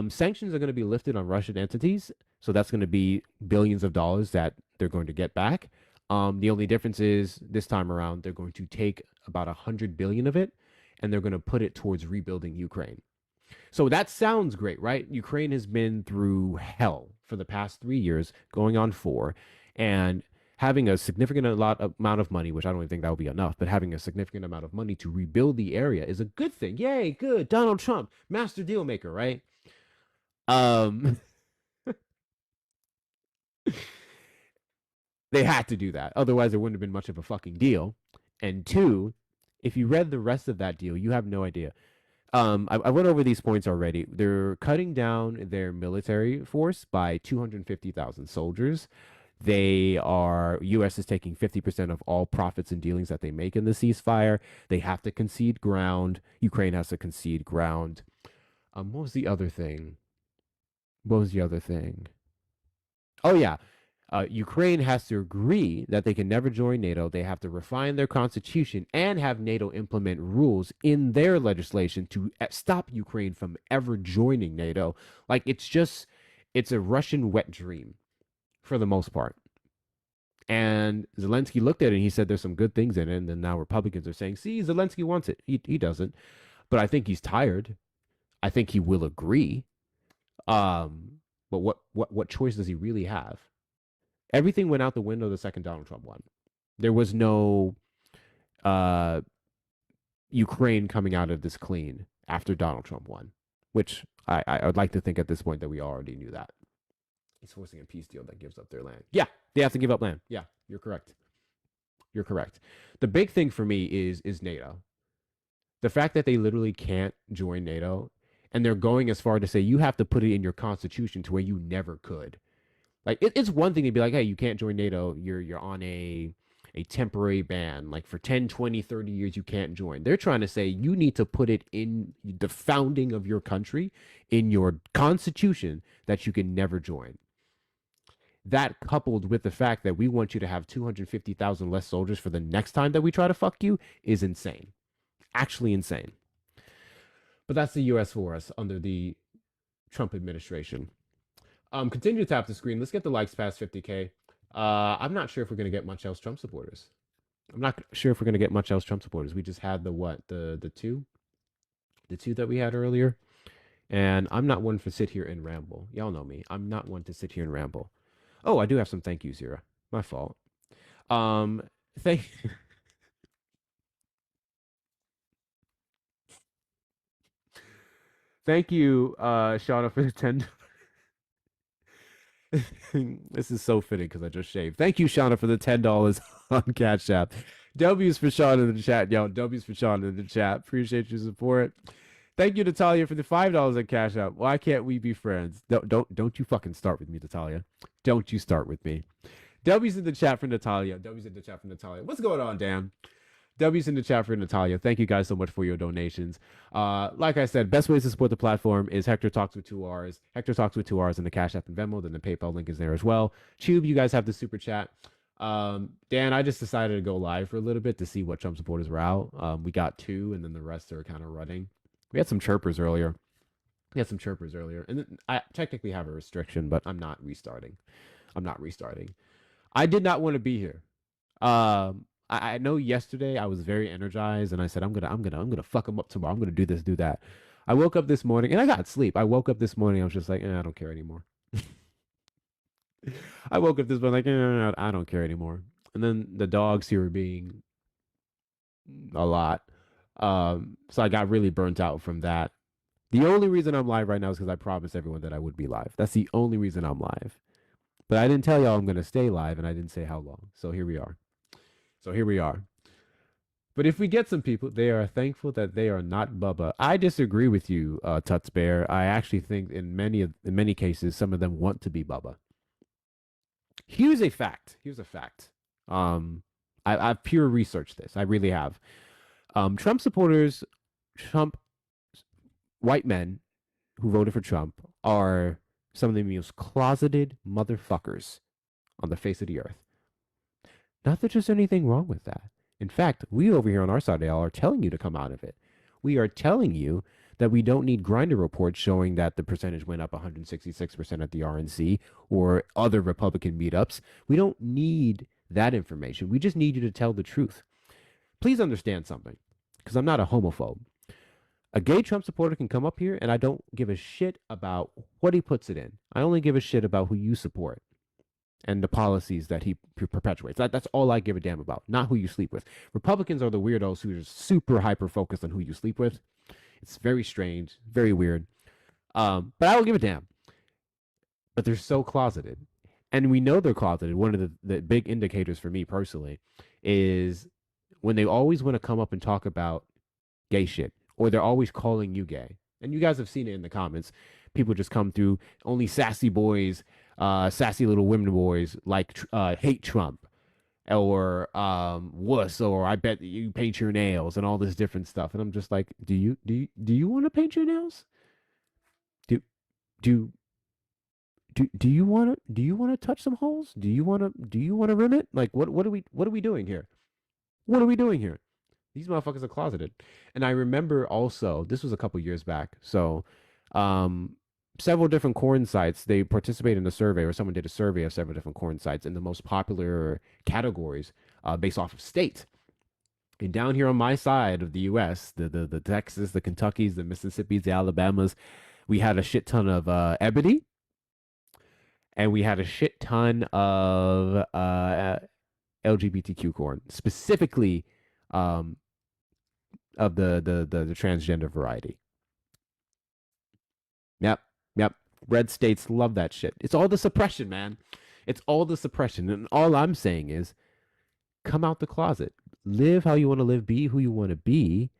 sanctions are going to be lifted on Russian entities. So that's going to be billions of dollars that they're going to get back. The only difference is this time around, they're going to take about 100 billion of it, and they're going to put it towards rebuilding Ukraine. So that sounds great, right? Ukraine has been through hell for the past 3 years, going on 4, and having a significant amount of money, which I don't even think that will be enough, but having a significant amount of money to rebuild the area is a good thing. Yay, good. Donald Trump, master deal maker, right? They had to do that. Otherwise, it wouldn't have been much of a fucking deal. And 2, if you read the rest of that deal, you have no idea. I went over these points already. They're cutting down their military force by 250,000 soldiers. U.S. is taking 50% of all profits and dealings that they make in the ceasefire. They have to concede ground. Ukraine has to concede ground. What was the other thing? Oh, yeah. Ukraine has to agree that they can never join NATO. They have to refine their constitution and have NATO implement rules in their legislation to stop Ukraine from ever joining NATO. Like, it's a Russian wet dream for the most part. And Zelensky looked at it and he said there's some good things in it. And then now Republicans are saying, see, Zelensky wants it. He doesn't. But I think he's tired. I think he will agree. But what choice does he really have? Everything went out the window the second Donald Trump won. There was no Ukraine coming out of this clean after Donald Trump won, which I would like to think at this point that we already knew that. He's forcing a peace deal that gives up their land. Yeah, they have to give up land. Yeah, you're correct. You're correct. The big thing for me is NATO. The fact that they literally can't join NATO, and they're going as far to say you have to put it in your constitution to where you never could. Like, it's one thing to be like, hey, you can't join NATO. You're on a temporary ban. Like, for 10, 20, 30 years, you can't join. They're trying to say you need to put it in the founding of your country, in your constitution, that you can never join. That, coupled with the fact that we want you to have 250,000 less soldiers for the next time that we try to fuck you, is insane. Actually insane. But that's the U.S. for us under the Trump administration. Continue to tap the screen. Let's get the likes past 50K. I'm not sure if we're going to get much else Trump supporters. We just had the two that we had earlier. And I'm not one for sit here and ramble. Y'all know me. I'm not one to sit here and ramble. Oh, I do have some thank yous here. My fault. Thank you, Shauna, for the 10. This is so fitting because I just shaved. Thank you, Shauna, for the $10 on Cash App. W's for Shauna in the chat, yo. W's for Shauna in the chat. Appreciate your support. Thank you, Natalia, for the $5 on Cash App. Why can't we be friends? Don't you fucking start with me, Natalia. Don't you start with me. W's in the chat for Natalia. W's in the chat for Natalia. What's going on, Dan? W's in the chat for Natalia. Thank you guys so much for your donations. Like I said, best ways to support the platform is Hector Talks with 2Rs. Hector Talks with 2Rs in the Cash App and Venmo. Then the PayPal link is there as well. Tube, you guys have the super chat. Dan, I just decided to go live for a little bit to see what Trump supporters were out. We got 2, and then the rest are kind of running. We had some chirpers earlier. And then I technically have a restriction, but I'm not restarting. I did not want to be here. I know yesterday I was very energized, and I said I'm gonna fuck them up tomorrow. I'm gonna do this, do that. I woke up this morning, and I got sleep. I woke up this morning, I was just like, I don't care anymore. I woke up this morning like, I don't care anymore. And then the dogs here were being a lot, so I got really burnt out from that. The only reason I'm live right now is because I promised everyone that I would be live. That's the only reason I'm live. But I didn't tell y'all I'm gonna stay live, and I didn't say how long. So here we are. But if we get some people, they are thankful that they are not Bubba. I disagree with you, Tuts Bear. I actually think in many cases, some of them want to be Bubba. Here's a fact. I've pure researched this. I really have. Trump supporters, white men who voted for Trump are some of the most closeted motherfuckers on the face of the earth. Not that there's anything wrong with that. In fact, we over here on our side of the aisle are telling you to come out of it. We are telling you that we don't need Grindr reports showing that the percentage went up 166% at the RNC or other Republican meetups. We don't need that information. We just need you to tell the truth. Please understand something, because I'm not a homophobe. A gay Trump supporter can come up here, and I don't give a shit about what he puts it in. I only give a shit about who you support and the policies that he perpetuates. That's all I give a damn about, not who you sleep with. Republicans are the weirdos who are super hyper focused on who you sleep with. It's very strange, very weird. But I don't give a damn. But they're so closeted. And we know they're closeted. One of the big indicators for me personally is when they always want to come up and talk about gay shit, or they're always calling you gay. And you guys have seen it in the comments. People just come through, only sassy boys, sassy little women boys like hate Trump, or wuss, or I bet you paint your nails and all this different stuff. And I'm just like, do you want to paint your nails? Do you want to touch some holes? Do you want to rim it? Like what are we doing here? What are we doing here? These motherfuckers are closeted. And I remember also, this was a couple years back. So, several different corn sites, they participated in a survey, or someone did a survey of several different corn sites in the most popular categories based off of state. And down here on my side of the U.S., the Texas, the Kentuckys, the Mississippis, the Alabamas, we had a shit ton of ebony, and we had a shit ton of LGBTQ corn, specifically of the transgender variety. Yep. Red states love that shit. It's all the suppression, man. It's all the suppression. And all I'm saying is, come out the closet. Live how you want to live. Be who you want to be.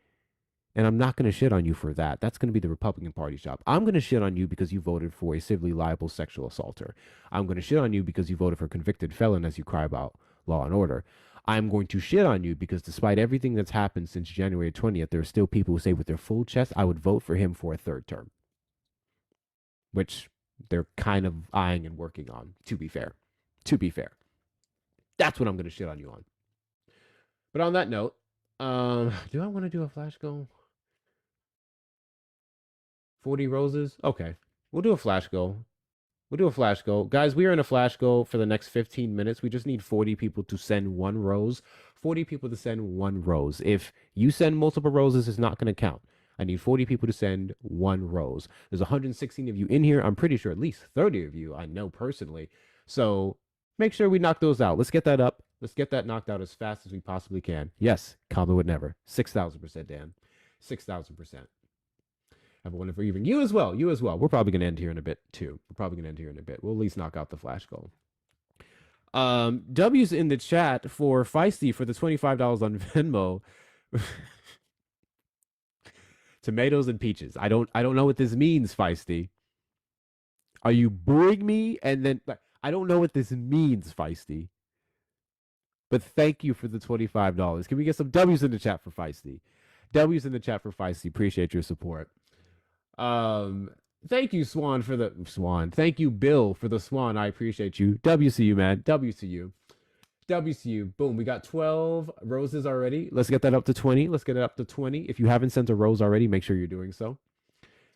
And I'm not going to shit on you for that. That's going to be the Republican Party's job. I'm going to shit on you because you voted for a civilly liable sexual assaulter. I'm going to shit on you because you voted for a convicted felon as you cry about law and order. I'm going to shit on you because despite everything that's happened since January 20th, there are still people who say with their full chest, I would vote for him for a third term. Which they're kind of eyeing and working on, to be fair. That's what I'm going to shit on you on. But on that note, do I want to do a flash goal? 40 roses? Okay. We'll do a flash goal. Guys, we are in a flash goal for the next 15 minutes. We just need 40 people to send one rose. 40 people to send one rose. If you send multiple roses, it's not going to count. I need 40 people to send one rose. There's 116 of you in here. I'm pretty sure at least 30 of you I know personally. So make sure we knock those out. Let's get that up. Let's get that knocked out as fast as we possibly can. Yes, Combo would never. 6,000%, Dan. 6,000%. Have a wonderful evening. You as well. We're probably going to end here in a bit, too. We'll at least knock out the flash goal. W's in the chat for Feisty for the $25 on Venmo. Tomatoes and peaches. I don't know what this means, Feisty. Are you booing me? And then I don't know what this means, Feisty. But thank you for the $25. Can we get some W's in the chat for Feisty? W's in the chat for Feisty. Appreciate your support. Thank you, Swan, for the Swan. Thank you, Bill, for the Swan. I appreciate you. WCU, man. WCU. WCU. Boom. We got 12 roses already. Let's get that up to 20. Let's get it up to 20. If you haven't sent a rose already, make sure you're doing so.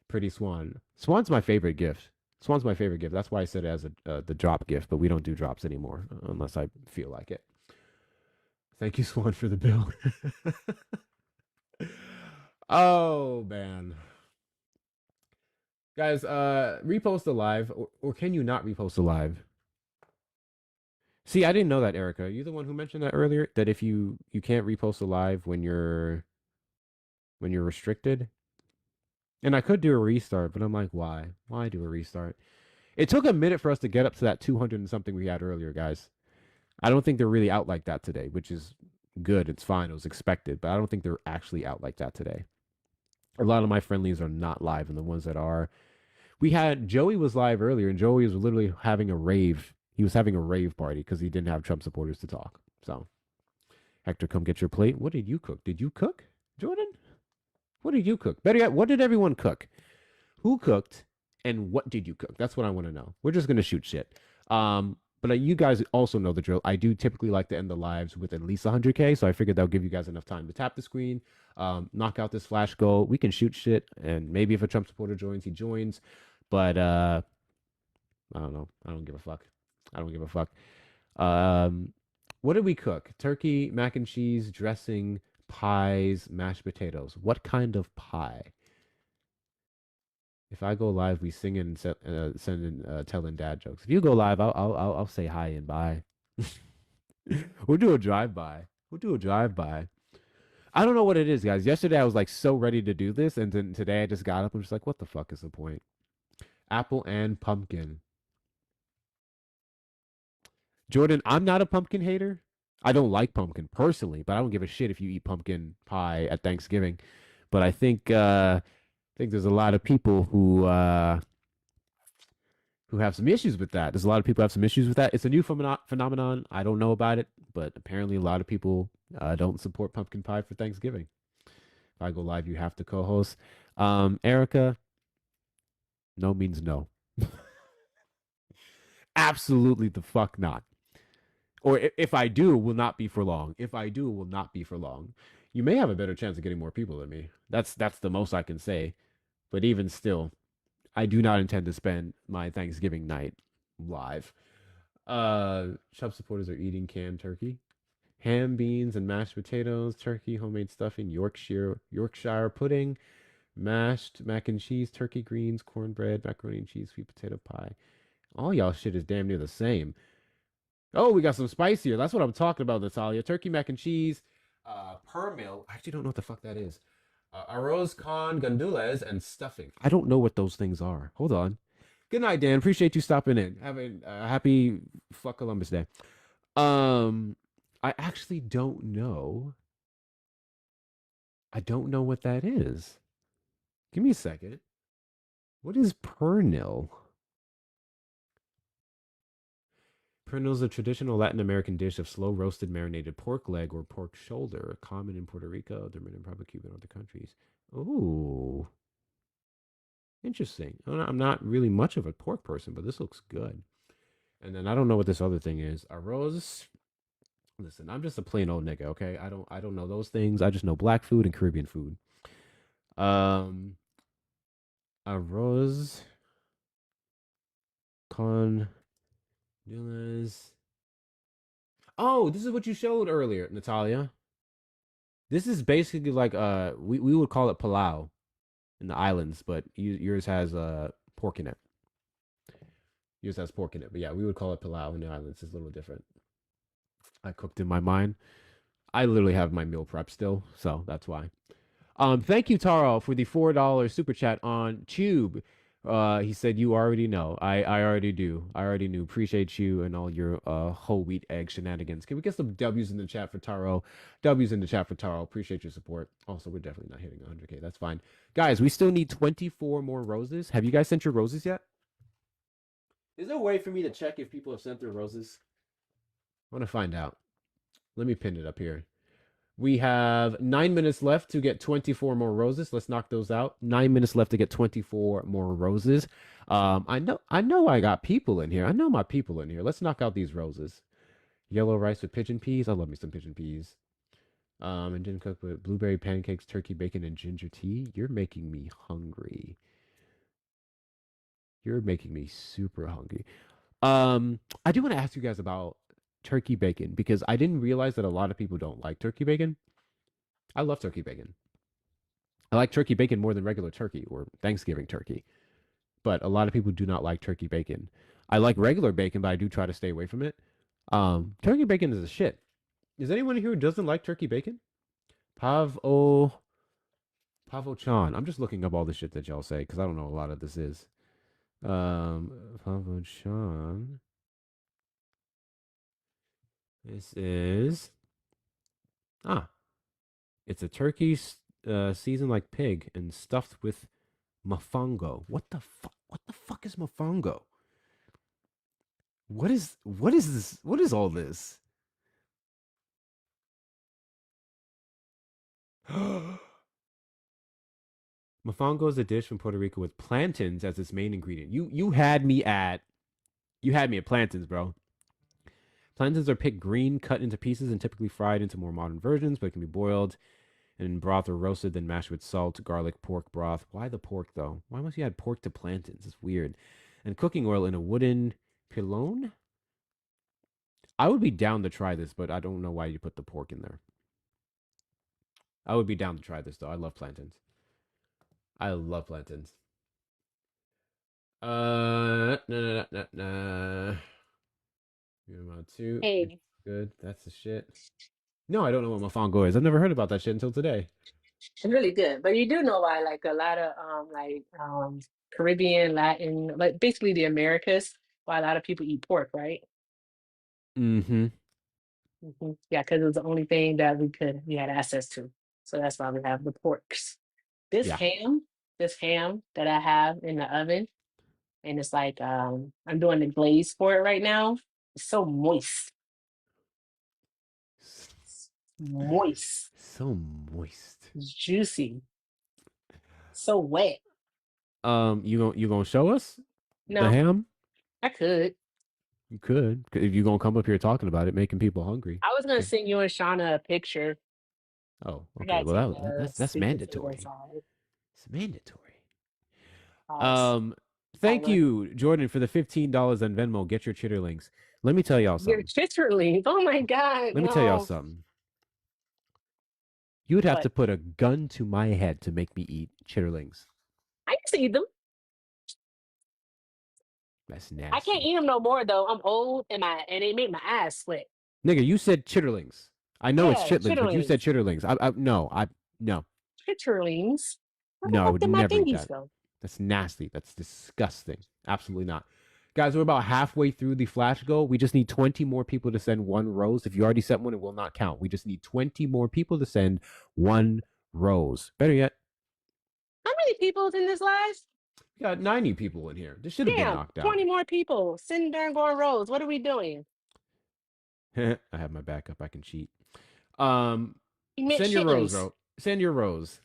Pretty Swan. Swan's my favorite gift. Swan's my favorite gift. That's why I said it as the drop gift, but we don't do drops anymore unless I feel like it. Thank you, Swan, for the bill. Oh, man. Guys, repost a live, or can you not repost a live? See, I didn't know that, Erica. Are you the one who mentioned that earlier? That if you can't repost a live when you're restricted? And I could do a restart, but I'm like, why? Why do a restart? It took a minute for us to get up to that 200 and something we had earlier, guys. I don't think they're really out like that today, which is good. It's fine. It was expected, but I don't think they're actually out like that today. A lot of my friendlies are not live, and the ones that are, we had Joey was live earlier, and Joey was literally having a rave. He was having a rave party because he didn't have Trump supporters to talk. So, Hector, come get your plate. What did you cook? Did you cook, Jordan? What did you cook? Better yet, what did everyone cook? Who cooked, and what did you cook? That's what I want to know. We're just gonna shoot shit. But you guys also know the drill. I do typically like to end the lives with at least 100K, so I figured that'll give you guys enough time to tap the screen, knock out this flash goal. We can shoot shit, and maybe if a Trump supporter joins, he joins. But I don't know. I don't give a fuck. I don't give a fuck. What did we cook? Turkey, mac and cheese, dressing, pies, mashed potatoes. What kind of pie? If I go live, we sing and send in telling dad jokes. If you go live, I'll say hi and bye. We'll do a drive by. We'll do a drive by. I don't know what it is, guys. Yesterday I was like so ready to do this, and then today I just got up and just like, what the fuck is the point? Apple and pumpkin. Jordan, I'm not a pumpkin hater. I don't like pumpkin personally, but I don't give a shit if you eat pumpkin pie at Thanksgiving. But I think there's a lot of people who have some issues with that. There's a lot of people who have some issues with that. It's a new phenomenon. I don't know about it, but apparently a lot of people don't support pumpkin pie for Thanksgiving. If I go live, you have to co-host. Erica, no means no. Absolutely the fuck not. Or if I do, it will not be for long. If I do, it will not be for long. You may have a better chance of getting more people than me. That's the most I can say. But even still, I do not intend to spend my Thanksgiving night live. Trump supporters are eating canned turkey, ham, beans, and mashed potatoes, turkey, homemade stuffing, Yorkshire pudding, mashed mac and cheese, turkey greens, cornbread, macaroni and cheese, sweet potato pie. All y'all shit is damn near the same. Oh, we got some spicier. That's what I'm talking about, Natalia. Turkey mac and cheese, per meal. I actually don't know what the fuck that is. Arroz con gandules and stuffing. I don't know what those things are. Hold on. Good night, Dan. Appreciate you stopping in. Have a happy fuck Columbus Day. I actually don't know. I don't know what that is. Give me a second. What is pernil? Pernil is a traditional Latin American dish of slow roasted marinated pork leg or pork shoulder, common in Puerto Rico, Dominican Republic, Cuba, and other countries. Ooh. Interesting. I'm not really much of a pork person, but this looks good. And then I don't know what this other thing is. Arroz. Listen, I'm just a plain old nigga, okay? I don't know those things. I just know black food and Caribbean food. Arroz con Oh, this is what you showed earlier, Natalia. This is basically like we would call it palau in the islands, but yours has pork in it. Yours has pork in it, but yeah, we would call it palau in the islands. It's a little different. I cooked in my mind. I literally have my meal prep still, so that's why. Thank you, Taro, for the $4 super chat on Tube. He said, you already know. I already do. I already knew. Appreciate you and all your whole wheat egg shenanigans. Can we get some W's in the chat for Taro? W's in the chat for Taro. Appreciate your support. Also, we're definitely not hitting 100K. That's fine. Guys, we still need 24 more roses. Have you guys sent your roses yet? Is there a way for me to check if people have sent their roses? I want to find out. Let me pin it up here. We have 9 minutes left to get 24 more roses. Let's knock those out. 9 minutes left to get 24 more roses. I know I got people in here. I know my people in here. Let's knock out these roses. Yellow rice with pigeon peas. I love me some pigeon peas. And didn't cook with blueberry pancakes, turkey bacon, and ginger tea. You're making me hungry. You're making me super hungry. I do want to ask you guys about turkey bacon because I didn't realize that a lot of people don't like turkey bacon. I love turkey bacon. I like turkey bacon more than regular turkey or Thanksgiving turkey. But a lot of people do not like turkey bacon. I like regular bacon, but I do try to stay away from it. Turkey bacon is a shit. Is anyone here who doesn't like turkey bacon? Pavo Chan. I'm just looking up all the shit that y'all say because I don't know what a lot of this is. Pavo Chan. This is it's a turkey seasoned like pig and stuffed with mofongo. What the fuck? What the fuck is mofongo? What is this? What is all this? Mofongo is a dish from Puerto Rico with plantains as its main ingredient. You had me at plantains, bro. Plantains are picked green, cut into pieces, and typically fried into more modern versions, but it can be boiled in broth or roasted, then mashed with salt, garlic, pork broth. Why the pork, though? Why must you add pork to plantains? It's weird. And cooking oil in a wooden pilon? I would be down to try this, but I don't know why you put the pork in there. I would be down to try this, though. I love plantains. I love plantains. No. Two. Hey, Good. That's the shit. No, I don't know what mofongo is. I've never heard about that shit until today. it's really good. But you do know why, like a lot of Caribbean, Latin, like basically the Americas, why a lot of people eat pork, right? Mm-hmm. Yeah, because it was the only thing that we had access to. So that's why we have the porks. This Yeah. ham, this ham that I have in the oven, and it's like I'm doing the glaze for it right now. It's so moist. Moist. So moist. It's juicy. So wet. You gonna show us the No, ham? I could. You could. If you gonna come up here talking about it, making people hungry. I was gonna Okay. send you and Shauna a picture. Oh, I okay. gotta Well, take the that's sweet potato mandatory. salad. It's mandatory. Sauce. Thank Salad. you, Jordan, for the $15 on Venmo. Get your chitterlings. Let me tell y'all Your something. chitterlings. Oh my God. Let me tell y'all No. something. You would have What? to put a gun to my head to make me eat chitterlings. I used to eat them. That's I can't nasty. eat them no more though. I'm old and they make my ass sweat. Nigga, you said chitterlings. I know it's Yeah, chitlins, but you said chitterlings. chitterlings. No. Chitterlings. Where the No, I fuck would did my never eat thingies that. go? That's nasty. That's disgusting. Absolutely not. Guys, we're about halfway through the flash goal. We just need 20 more people to send one rose. If you already sent one, it will not count. We just need 20 more people to send one rose. Better yet, How many people's in this live? we got 90 people in here. This should have been Damn, knocked out. 20 more people. Send darn going rows. What are we doing? I have my backup. I can cheat. You meant Send your rose, chitlins. bro. Send your rose.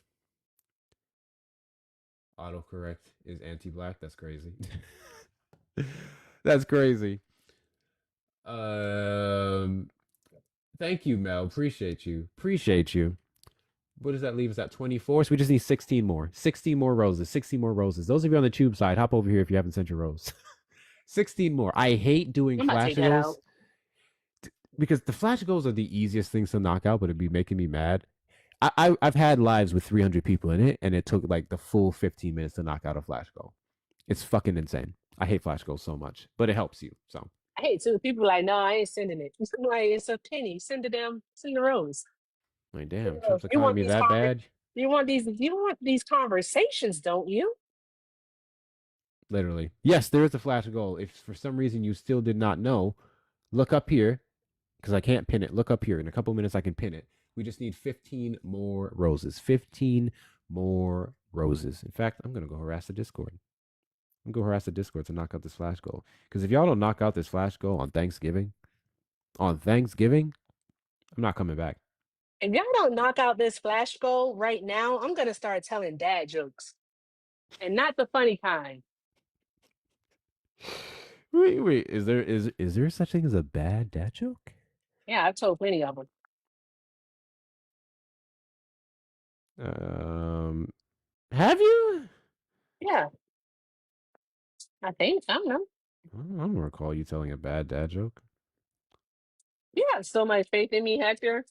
Autocorrect is anti-black. That's crazy. That's crazy. Thank you, Mel. Appreciate you. What does that leave us at 24? So we just need 16 more. 16 more roses. 16 more roses. Those of you on the tube side, hop over here if you haven't sent your rose. 16 more. I hate doing I'm about to flash take that goals out. because the flash goals are the easiest things to knock out, but it'd be making me mad. I've had lives with 300 people in it, and it took like the full 15 minutes to knock out a flash goal. It's fucking insane. I hate flash goals so much, but it helps you. So I hate too. People are like, no, I ain't sending it. I'm like, it's a penny. Send the rose. like, damn, You Trump's economy that bad? You want these conversations, don't you? Literally. Yes, there is a flash goal. If for some reason you still did not know, look up here because I can't pin it. Look up here. In a couple minutes, I can pin it. We just need 15 more roses. 15 more roses. In fact, I'm going to go harass the Discord. I'm going to go harass the Discord to knock out this flash goal. Because if y'all don't knock out this flash goal on Thanksgiving, I'm not coming back. If y'all don't knock out this flash goal right now, I'm gonna start telling dad jokes, and not the funny kind. Wait. Is there such thing as a bad dad joke? Yeah, I've told plenty of them. Have you? Yeah, I think. I don't know. I don't recall you telling a bad dad joke. You have so much faith in me, Hector.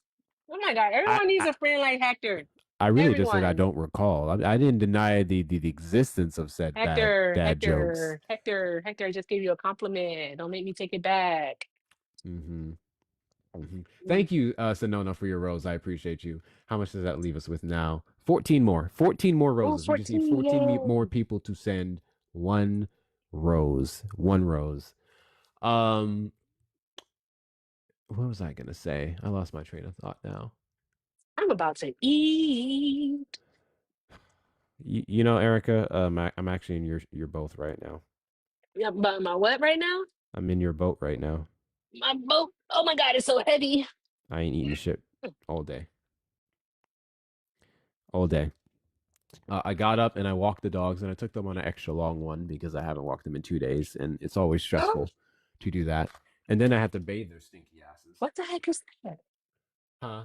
Oh my God, I, everyone needs I a friend like Hector. I really just said I Everyone. don't recall. I didn't deny the existence of said bad Hector, dad jokes. Hector, I just gave you a compliment. Don't make me take it back. Mm-hmm. Thank you, Sonona, for your rose. I appreciate you. How much does that leave us with now? 14 more. 14 more Oh, roses. We just need 14, 14 more yay. people to send one rose. One rose. Um, what was I gonna say? I lost my train of thought now. I'm about to eat. You know, Erica, I'm actually in your boat right now. Yeah, but my what right now? I'm in your boat right now. My boat. Oh my God, it's so heavy. I ain't eating shit all day. All day. I got up and I walked the dogs and I took them on an extra long one because I haven't walked them in 2 days and it's always stressful to do that. And then I have to bathe their stinky asses. What the heck is that? Huh?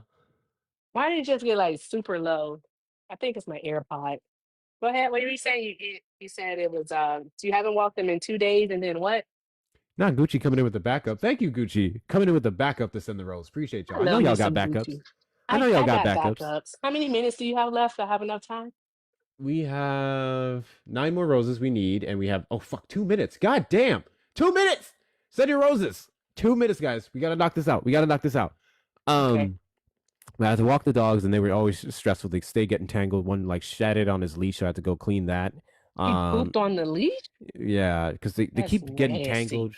Why did it just get like super low? I think it's my AirPod. Go ahead. What did you say? You said it was so you haven't walked them in 2 days and then what? Not Gucci coming in with the backup. Thank you, Gucci. Coming in with the backup to send the rolls. Appreciate I y'all. I know love y'all me got some backups. Gucci. I know y'all I got got backups. backups. How many minutes do you have left? I have enough time. We have 9 more roses we need, and we have 2 minutes. God damn. 2 minutes. Send your roses. 2 minutes, guys. We gotta knock this out. Okay. I had to walk the dogs, and they were always stressful. They stay getting tangled. One like shattered on his leash, so I had to go clean that. He pooped on the leash? Yeah, because they That's keep getting nasty. tangled,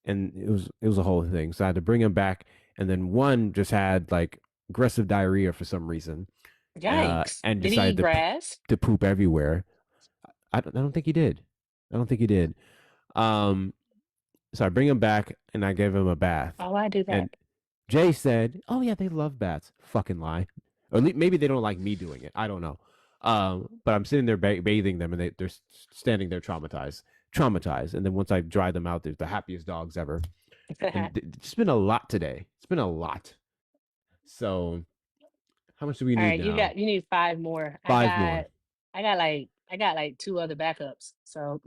and it was a whole thing. So I had to bring him back, and then one just had like aggressive diarrhea for some reason, Yikes. and Did he eat decided grass? to poop everywhere. I don't think he did. I don't think he did. So I bring him back, and I gave him a bath, Oh, I do that. and Jay said, "Oh yeah, they love bats." Fucking lie. Or maybe they don't like me doing it. I don't know. But I'm sitting there bathing them, and they're standing there traumatized. And then once I dry them out, they're the happiest dogs ever. And it's been a lot today. It's been a lot. So, how much do we All need right, now? you need 5 more. 5 more. I got like 2 other backups. So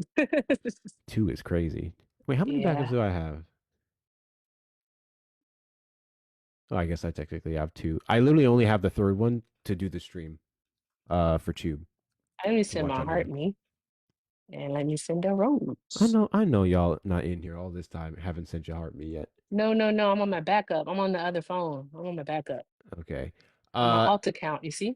2 is crazy. Wait, how many yeah. backups do I have? Oh, I guess I technically have 2. I literally only have the third one to do the stream, for Tube. Let me To send watch my on heart there. me. And let me send a rose. I know y'all not in here all this time. Haven't sent your heart me yet. No, I'm on my backup. I'm on the other phone. I'm on my backup. Okay. On my alt account, you see?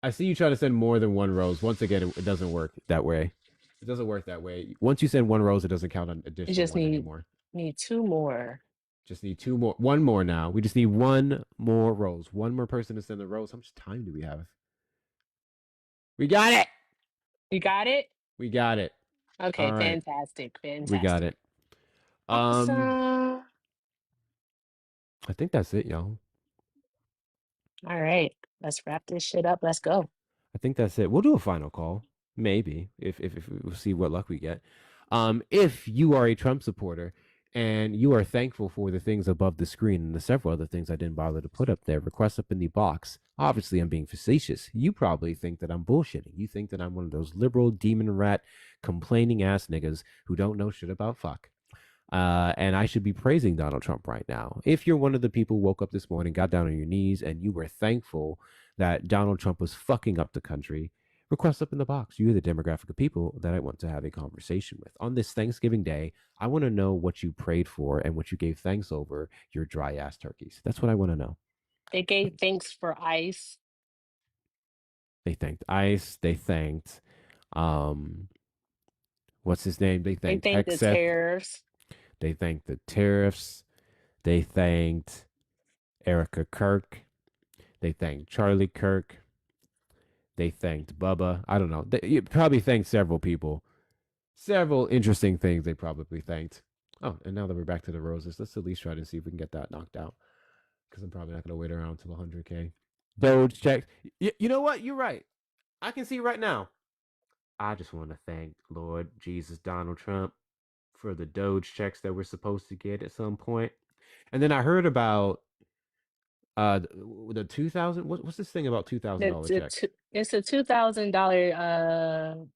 I see you try to send more than 1 rose. Once again, it doesn't work that way. It doesn't work that way. Once you send 1 rose, it doesn't count an You additional just one anymore. need 2 more. Just need 2 more. 1 more now. We just need 1 more rose. 1 more person to send the rose. How much time do we have? We got it. You got it? We got it. Okay, All right. fantastic. We got it. Awesome. I think that's it, y'all. All right, let's wrap this shit up. Let's go. I think that's it. We'll do a final call, maybe, if we'll see what luck we get. If you are a Trump supporter and you are thankful for the things above the screen and the several other things I didn't bother to put up there, request up in the box. Obviously, I'm being facetious. You probably think that I'm bullshitting. You think that I'm one of those liberal demon rat complaining ass niggas who don't know shit about fuck. And I should be praising Donald Trump right now. If you're one of the people who woke up this morning, got down on your knees, and you were thankful that Donald Trump was fucking up the country, request up in the box. You're the demographic of people that I want to have a conversation with. On this Thanksgiving Day, I want to know what you prayed for and what you gave thanks over your dry ass turkeys. That's what I want to know. They gave thanks for ice. They thanked ICE. They thanked, what's his name? They They thanked thanked the Hexeth. tariffs. They thanked the tariffs. They thanked Erica Kirk. They thanked Charlie Kirk. They thanked Bubba. I don't know. You probably thanked several people. Several interesting things they probably thanked. Oh, and now that we're back to the roses, let's at least try to see if we can get that knocked out. because I'm probably not going to wait around till 100K. Doge checks. You know what? You're right. I can see right now. I just want to thank Lord Jesus Donald Trump for the Doge checks that we're supposed to get at some point. And then I heard about the 2000. What's this thing about $2,000 checks? It's a $2,000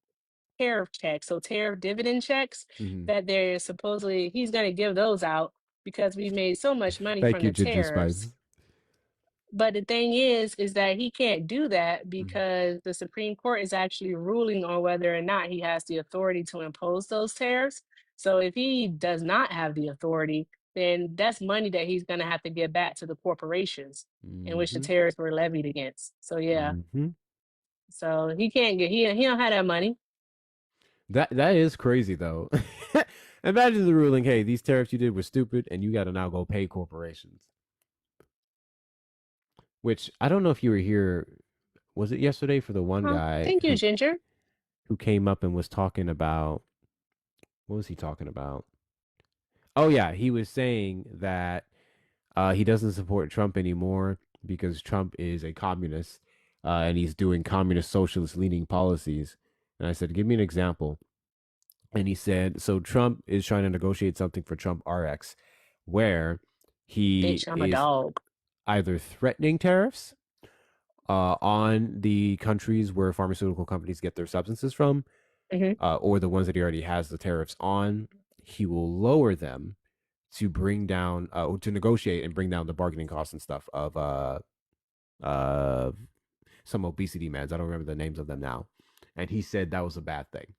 tariff check, so tariff dividend checks Mhm. that they're supposedly he's going to give those out because we made so much money Thank from you, the Ginger tariffs. Spice. But the thing is that he can't do that because the Supreme Court is actually ruling on whether or not he has the authority to impose those tariffs. So if he does not have the authority, then that's money that he's going to have to give back to the corporations in which the Mhm. tariffs were levied against. So yeah, Mhm. so he can't get he don't have that money. That is crazy though. Imagine the ruling, hey, these tariffs you did were stupid and you got to now go pay corporations. Which I don't know if you were here, was it yesterday for the one guy Thank you, Ginger. who came up and was talking about, what was he talking about? Oh yeah, he was saying that he doesn't support Trump anymore because Trump is a communist and he's doing communist socialist leaning policies. And I said, give me an example. And he said, so Trump is trying to negotiate something for Trump RX where he Bitch, I'm a is dog. either threatening tariffs on the countries where pharmaceutical companies get their substances from, or the ones that he already has the tariffs on. He will lower them to bring down, to negotiate and bring down the bargaining costs and stuff of some obesity meds. I don't remember the names of them now. And he said that was a bad thing.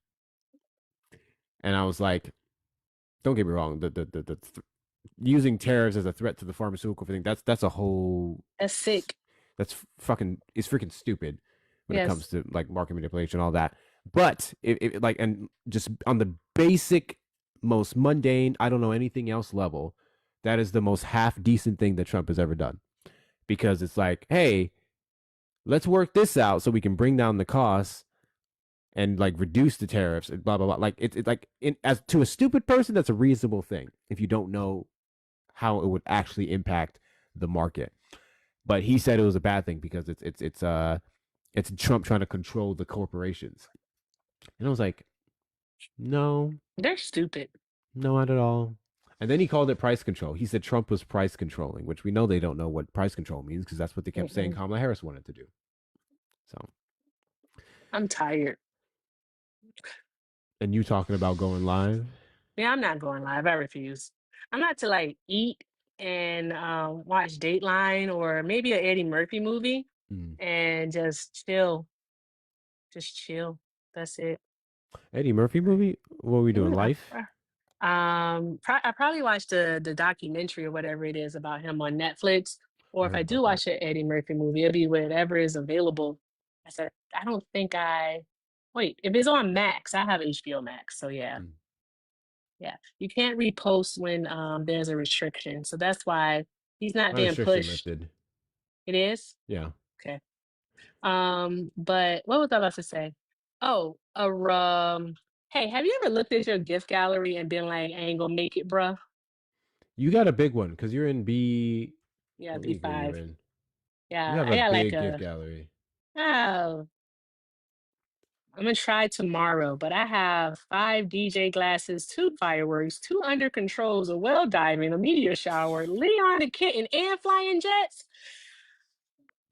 And I was like, don't get me wrong, using tariffs as a threat to the pharmaceutical thing, that's a whole That's sick. That's it's freaking stupid when it comes Yes. to like market manipulation and all that. But if like, and just on the basic, most mundane, I don't know anything else level, that is the most half decent thing that Trump has ever done. Because it's like, hey, let's work this out so we can bring down the costs and like reduce the tariffs and blah blah blah. Like it's like as to a stupid person, that's a reasonable thing if you don't know how it would actually impact the market. But he said it was a bad thing because it's Trump trying to control the corporations. And I was like, no, They're stupid. no, not at all. And then he called it price control. He said Trump was price controlling, which we know they don't know what price control means because that's what they kept saying Kamala Harris wanted to do. So, I'm tired. and you talking about going live? Yeah, I'm not going live. I refuse. I'm not to like eat and watch Dateline or maybe an Eddie Murphy movie and just chill. Just chill. That's it. Eddie Murphy movie? What are we doing? Life? I probably watched the documentary or whatever it is about him on Netflix. Or if I do watch an Eddie Murphy movie, it'll be whatever is available. I said, I don't think wait, if it's on Max, I have HBO Max. So yeah. Yeah. You can't repost when there's a restriction. So that's why he's not My being restriction pushed. lifted. It is? Yeah. Okay. But what was I about to say? Oh, hey, have you ever looked at your gift gallery and been like, I ain't gonna make it, bruh? You got a big one because you're in B. Yeah, What league are you B5. in? Yeah, You have I a got like big gift gallery. oh, I'm gonna try tomorrow, but I have 5 DJ glasses, 2 fireworks, 2 under controls, a well diving, a meteor shower, Leon the kitten, and flying jets.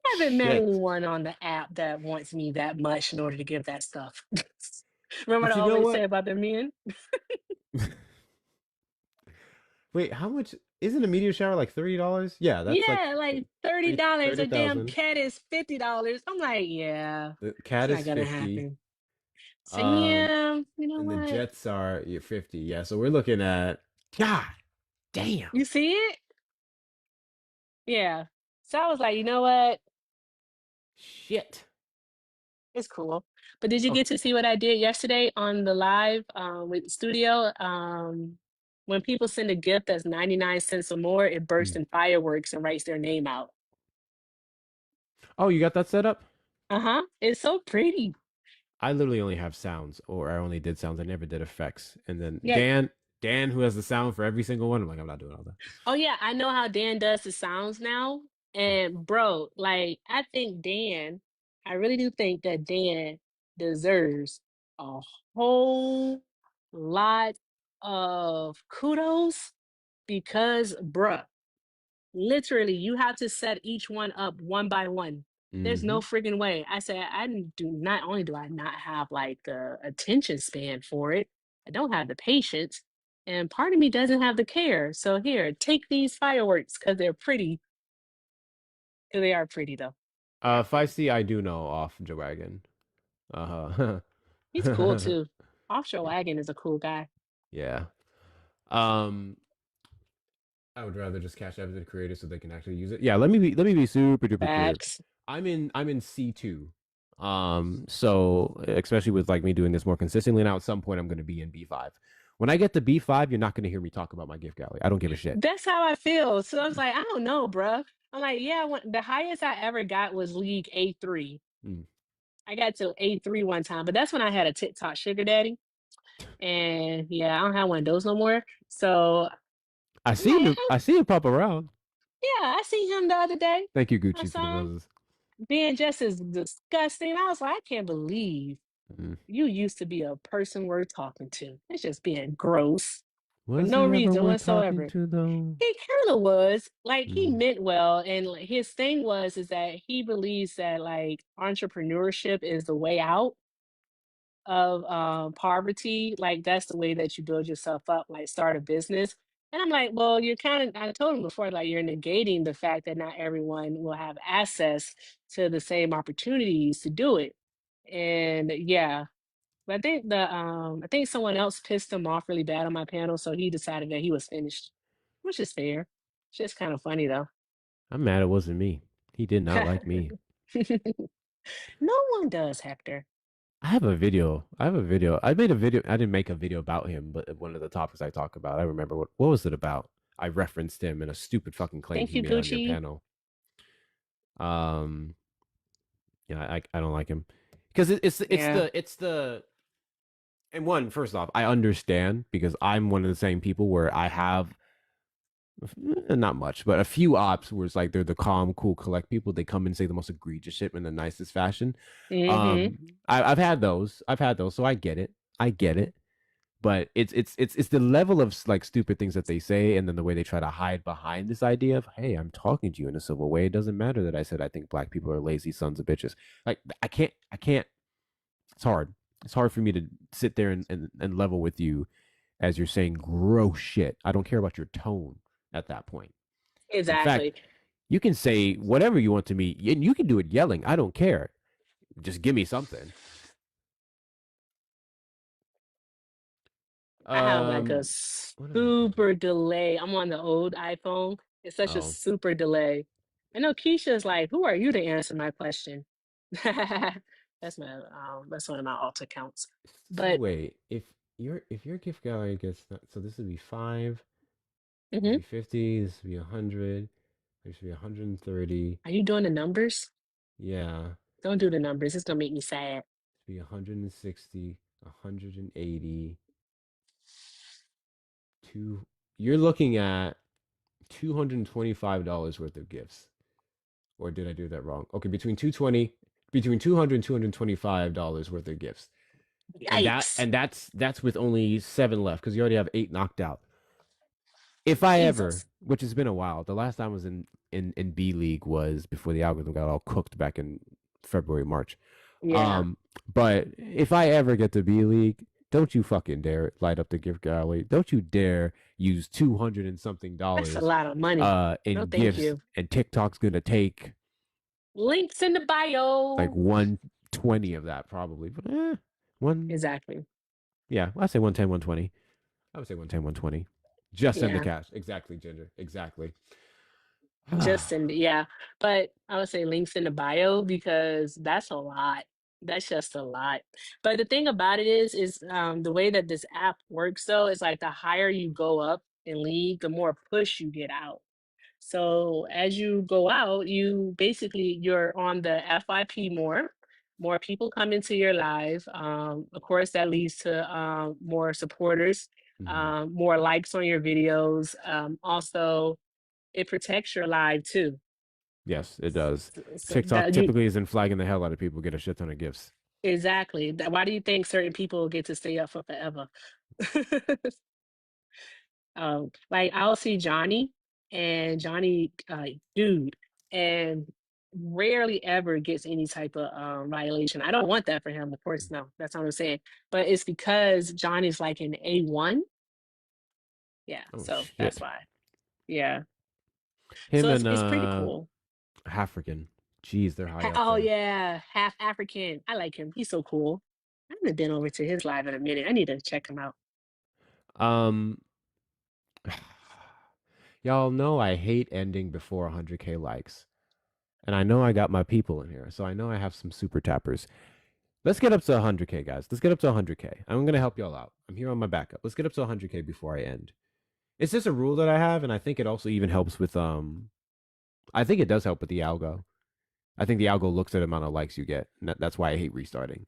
I haven't met Shit. anyone on the app that wants me that much in order to give that stuff. Remember what But I you know always what? say about the men? Wait, how much isn't a meteor shower like $30? Yeah, that's like Yeah, like $30. A damn 30,000. cat is $50. I'm like, yeah, The it's cat not is gonna 50. happen. So yeah, you know And the what? jets are 50. Yeah, so we're looking at God damn. You see it? Yeah. So I was like, you know what? Shit. It's cool. But did you get to see what I did yesterday on the live with the studio? When people send a gift that's 99 cents or more, it bursts in fireworks and writes their name out. Oh, you got that set up? Uh-huh. It's so pretty. I literally only have sounds, or I only did sounds. I never did effects. And then Yeah. Dan, Dan, who has the sound for every single one. I'm like, I'm not doing all that. Oh yeah, I know how Dan does the sounds now. And bro, like I really do think that Dan deserves a whole lot of kudos because bruh, literally you have to set each one up one by one. There's no Mm-hmm. friggin' way. I said not only do I not have like the attention span for it, I don't have the patience, and part of me doesn't have the care. So here, take these fireworks because they're pretty. Because they are pretty though. They are pretty. Feisty, I do know off Joe Wagon. He's cool too. Offshore Wagon is a cool guy. Yeah. Um, I would rather just cash out to the creators so they can actually use it. Yeah, let me be super duper clear. Facts. I'm in C2. So especially with like me doing this more consistently now, at some point I'm gonna be in B5. When I get to B5, you're not gonna hear me talk about my gift gallery. I don't give a shit. That's how I feel. So I was like, I don't know, bruh. I'm like, yeah, the highest I ever got was League A3. Mm. I got to A3 one time, but that's when I had a TikTok sugar daddy. And yeah, I don't have one of those no more. So I I'm see like, him. I see him pop around. yeah, I seen him the other day. Thank you, I Gucci, for the saw him roses. being just as disgusting. I was like, I can't believe Mm. you used to be a person worth talking to. It's just being gross for Was no he ever reason worth talking whatsoever. to though? He kind of was like he Mm. meant well, and like, his thing is that he believes that like entrepreneurship is the way out of poverty. Like that's the way that you build yourself up, like start a business. And I'm like, well, you're kind of, I told him before, like you're negating the fact that not everyone will have access to the same opportunities to do it. And yeah, but I think someone else pissed him off really bad on my panel, so he decided that he was finished, which is fair. It's just kind of funny though. I'm mad it wasn't me. He did not like me. No one does, Hector. I have a video. I have a video. I made a video. I didn't make a video about him, but one of the topics I talk about, I remember what was it about? I referenced him in a stupid fucking claim Thank he you, made on your Gucci. panel. Um, yeah, I don't like him because it's the and one, first off, I understand because I'm one of the same people where I have not much, but a few ops where it's like they're the calm, cool, collect people. They come and say the most egregious shit in the nicest fashion. Mm-hmm. I've had those. I've had those, so I get it. I get it. But it's the level of like stupid things that they say, and then the way they try to hide behind this idea of, hey, I'm talking to you in a civil way. It doesn't matter that I said I think black people are lazy sons of bitches. Like I can't. It's hard. It's hard for me to sit there and level with you as you're saying gross shit. I don't care about your tone at that point. In fact, Exactly. you can say whatever you want to me, and you can do it yelling. I don't care. Just give me something. I have like a What did I do? super delay. I'm on the old iPhone. It's such a Oh, super delay. I know Keisha's like, who are you to answer my question? That's one of my alt accounts. so But wait, if your gift gallery gets so this would be 5, this would mhm. be 50, this would be 100, this would be 130. Are you doing the numbers? Yeah, Don't do the numbers. It's gonna make me sad. this would be 160, 180, two. You're looking at $225 worth of gifts. Or did I do that wrong? Okay, between 200 and $225 worth of gifts. Yikes. That's with only 7 left because you already have 8 knocked out. If I ever, Jesus. which has been a while, the last time I was in B League was before the algorithm got all cooked back in February, March. Yeah. But if I ever get to B League, don't you fucking dare light up the gift gallery. Don't you dare use 200 and something That's a dollars lot of money. in No, thank gifts, you. and TikTok's gonna take Links in the like bio. 120 of that probably. But one, Exactly. yeah, I say 110, 120. I would say 110, 120. Just send the Yeah. cash. Exactly, Ginger. Exactly. Just in yeah. But I would say links in the bio because that's a lot. That's just a lot. But the thing about it is the way that this app works though is like the higher you go up in league, the more push you get out. So as you go out, you're on the FIP more. More people come into your live. Of course, that leads to more supporters. more likes on your videos. Also, it protects your live too. Yes, it does. So TikTok that you typically isn't flagging the hell out of people get a shit ton of gifts. exactly. Why do you think certain people get to stay up for forever? Like I'll see Johnny and Johnny, dude, and rarely ever gets any type of violation. I don't want that for him, of course, no. That's not what I'm saying. But it's because Johnny's like an A1. Yeah, Oh so that's shit. why. Yeah. Him So and it's pretty cool. African. Jeez, they're high up Oh there. yeah, half African. I like him. He's so cool. I haven't been over to his live in a minute. I need to check him out. Um Y'all know I hate ending before 100K likes. And I know I got my people in here, so I know I have some super tappers. Let's get up to 100K, guys. Let's get up to 100K. I'm going to help y'all out. I'm here on my backup. Let's get up to 100K before I end. It's just a rule that I have, and I think it also even helps with, I think it does help with the algo. I think the algo looks at the amount of likes you get, and that's why I hate restarting.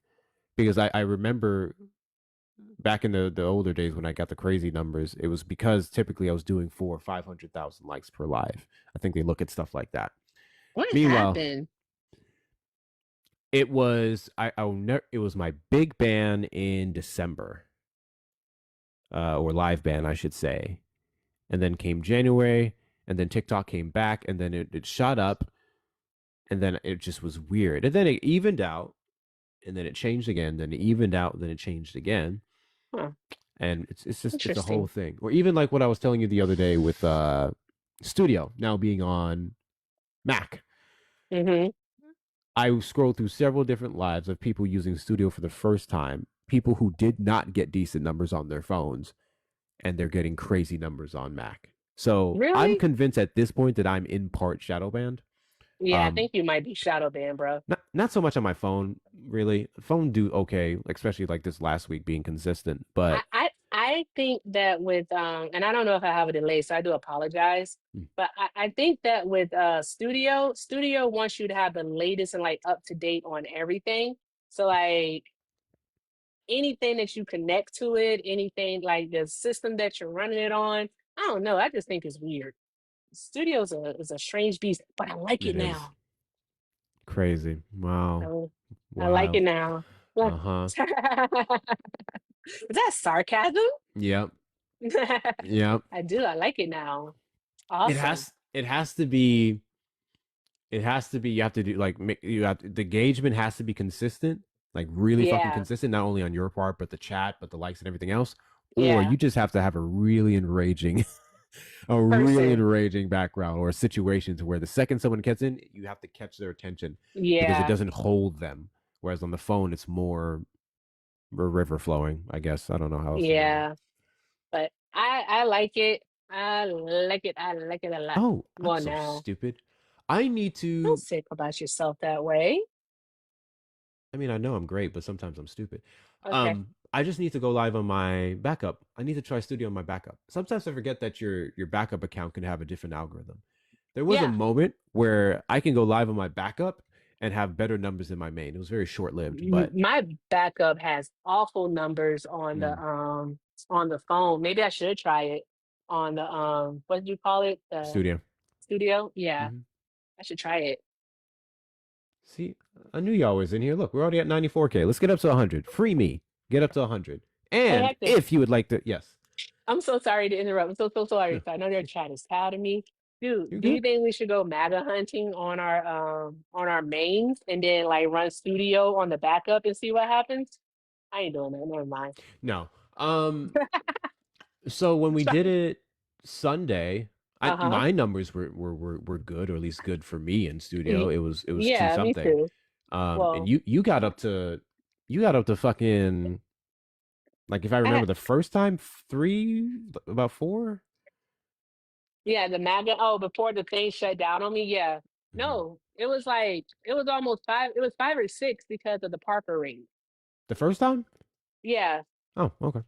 Because I remember back in the older days when I got the crazy numbers, it was because typically I was doing 400,000 or 500,000 likes per live. I think they look at stuff like that. What Meanwhile, happened? it was it was my big ban in December, or live ban, I should say, and then came January, and then TikTok came back, and then it shot up, and then it just was weird, and then it evened out, and then it changed again, then it evened out, then it changed again. Huh. And it's just it's a Interesting. whole thing. Or even like what I was telling you the other day with Studio now being on Mac. Mm-hmm. I scrolled through several different lives of people using Studio for the first time, people who did not get decent numbers on their phones, and they're getting crazy numbers on Mac. So I'm Really? convinced at this point that I'm in part shadow banned. Yeah, I think you might be shadow banned, bro. Not so much on my phone, really. Phone do okay, especially like this last week being consistent. But I think that with and I don't know if I have a delay, so I do apologize. But I think that with Studio wants you to have the latest and like up to date on everything. So like anything that you connect to it, anything like the system that you're running it on, I don't know. I just think it's weird. Studio's is a strange beast, but I like it it is now. crazy. Wow. So, I like it now. Uh-huh. Is that sarcasm? Yep. Yep. I do. I like it now. Awesome. It has to be you have to do like the engagement has to be consistent, like really fucking Yeah. consistent, not only on your part but the chat, but the likes and everything else. Or Yeah. you just have to have a really enraging background or situations where the second someone gets in, you have to catch their attention because it Yeah. doesn't hold them. Whereas on the phone, it's more a river flowing, I guess. I don't know how else to say it. Yeah. But I like it. I like it. I like it a lot Oh, more I'm so now. stupid. I need Don't to. say about yourself that way. I mean, I know I'm great, but sometimes I'm stupid. Okay. I just need to go live on my backup. I need to try Studio on my backup. Sometimes I forget that your backup account can have a different algorithm. There was a Yeah. moment where I can go live on my backup and have better numbers than my main. It was very short lived, but My backup has awful numbers on the phone. Maybe I should try it on the what did you call it? The Studio. Studio? Yeah. Mhm. I should try it. See, I knew y'all was in here. Look, we're already at 94K. Let's get up to 100. Free me. Get up to 100. And Hector. if you would like to, yes. I'm so sorry to interrupt. I'm so sorry. Yeah. I know their chat is tired of me. Dude, You do you good? think we should go MAGA hunting on our mains and then like run Studio on the backup and see what happens? I ain't doing that. Never mind. No. So when we did it Sunday, Uh-huh. my numbers were good, or at least good for me in Studio. Ye- It was Yeah, me 2 something. too. And Well, you got up to fucking, like, if I I remember had, the first time, about 4. yeah, the MAGA. Oh, before the thing shut down on me. Yeah. Mhm. No, it was almost 5. It was 5 or 6 because of the Parker ring. The first time? Yeah. Oh, okay.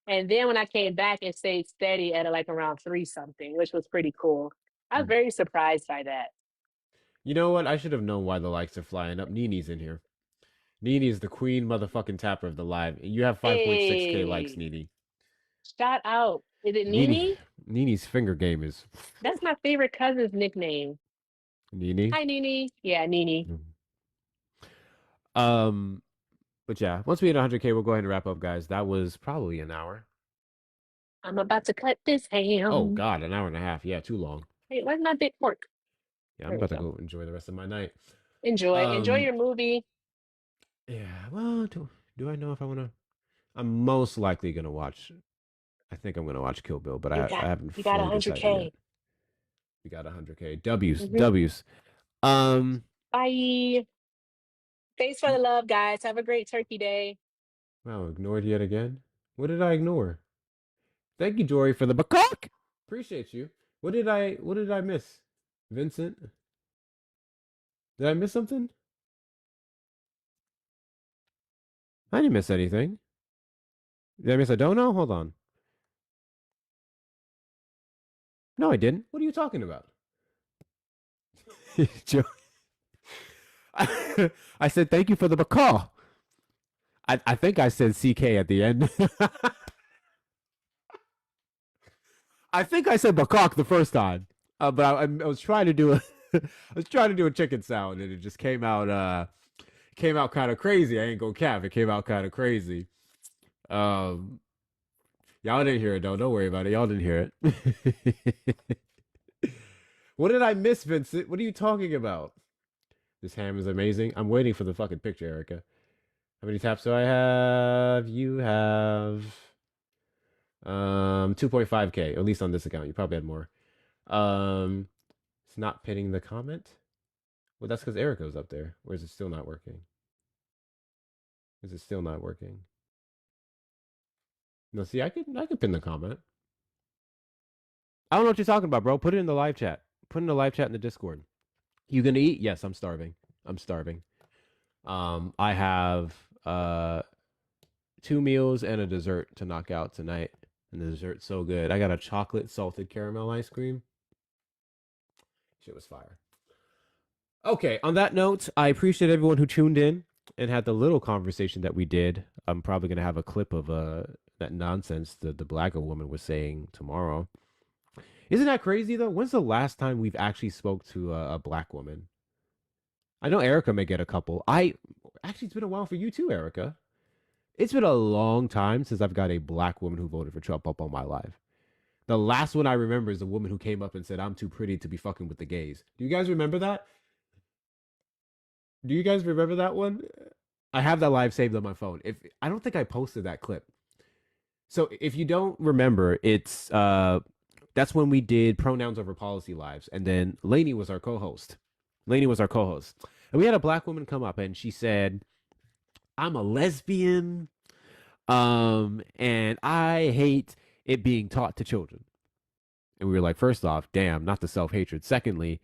And then when I came back, it stayed steady at like around 3 something, which was pretty cool. I was very surprised by that. You know what? I should have known why the likes are flying up. Nini's in here. Nini is the queen motherfucking tapper of the live. You have 5.6K likes, Hey, Nini. Shout out. Is it Nene, Nene? Nene's finger game is That's my favorite cousin's nickname. Nene. Hi, Nene. Yeah, Nene. Um, but yeah, once we hit 100K, we'll go ahead and wrap up, guys. That was probably an hour. I'm about to cut this ham. Oh God, an hour and a half. Yeah, too long. Wait, where's my big pork? Yeah, I'm There we about to go. go enjoy the rest of my night. Enjoy your movie. Yeah. Well, do I know if I want to? I'm most likely gonna watch. I think I'm gonna watch Kill Bill, but I haven't You got fully decided 100K. yet. We got 100K. W's. Mhm. W's. Bye. Thanks for the love, guys. Have a great Turkey Day. Wow, ignored yet again. What did I ignore? Thank you, Jory, for the bacock. Appreciate you. What did I miss? Vincent? Did I miss something? I didn't miss anything. Did I miss a dono? Hold on. No, I didn't. What are you talking about? Joe. I said thank you for the bacaw. I think I said CK at the end. I think I said bacock the first time, but I was trying to do a chicken sound, and it just came out kind of crazy. I ain't gonna cap. It came out kind of crazy. Y'all didn't hear it though. Don't worry about it. Y'all didn't hear it. What did I miss, Vincent? What are you talking about? This ham is amazing. I'm waiting for the fucking picture, Erica. How many taps do I have? You have 2.5K, at least on this account. You probably had more. It's not pinning the comment. Well, that's because Erica was up there. Or is it still not working? Is it still not working? No, see, I could pin the comment. I don't know what you're talking about, bro. Put it in the live chat. Put it in the live chat in the Discord. You gonna eat? Yes, I'm starving. I'm starving. I have 2 meals and a dessert to knock out tonight. And the dessert's so good. I got a chocolate salted caramel ice cream. Shit was fire. Okay, on that note, I appreciate everyone who tuned in and had the little conversation that we did. I'm probably gonna have a clip of that nonsense that the black woman was saying tomorrow. Isn't that crazy though? When's the last time we've actually spoke to a black woman? I know Erica may get a couple. Actually, it's been a while for you too, Erica. It's been a long time since I've got a black woman who voted for Trump up on my live. The last one I remember is the woman who came up and said, "I'm too pretty to be fucking with the gays." Do you guys remember that? Do you guys remember that one? I have that live saved on my phone. I don't think I posted that clip. So if you don't remember, it's that's when we did pronouns over policy lives, and then Lainey was our co-host. And we had a black woman come up, and she said, "I'm a lesbian, and I hate it being taught to children." And we were like, first off, damn, not the self-hatred. Secondly,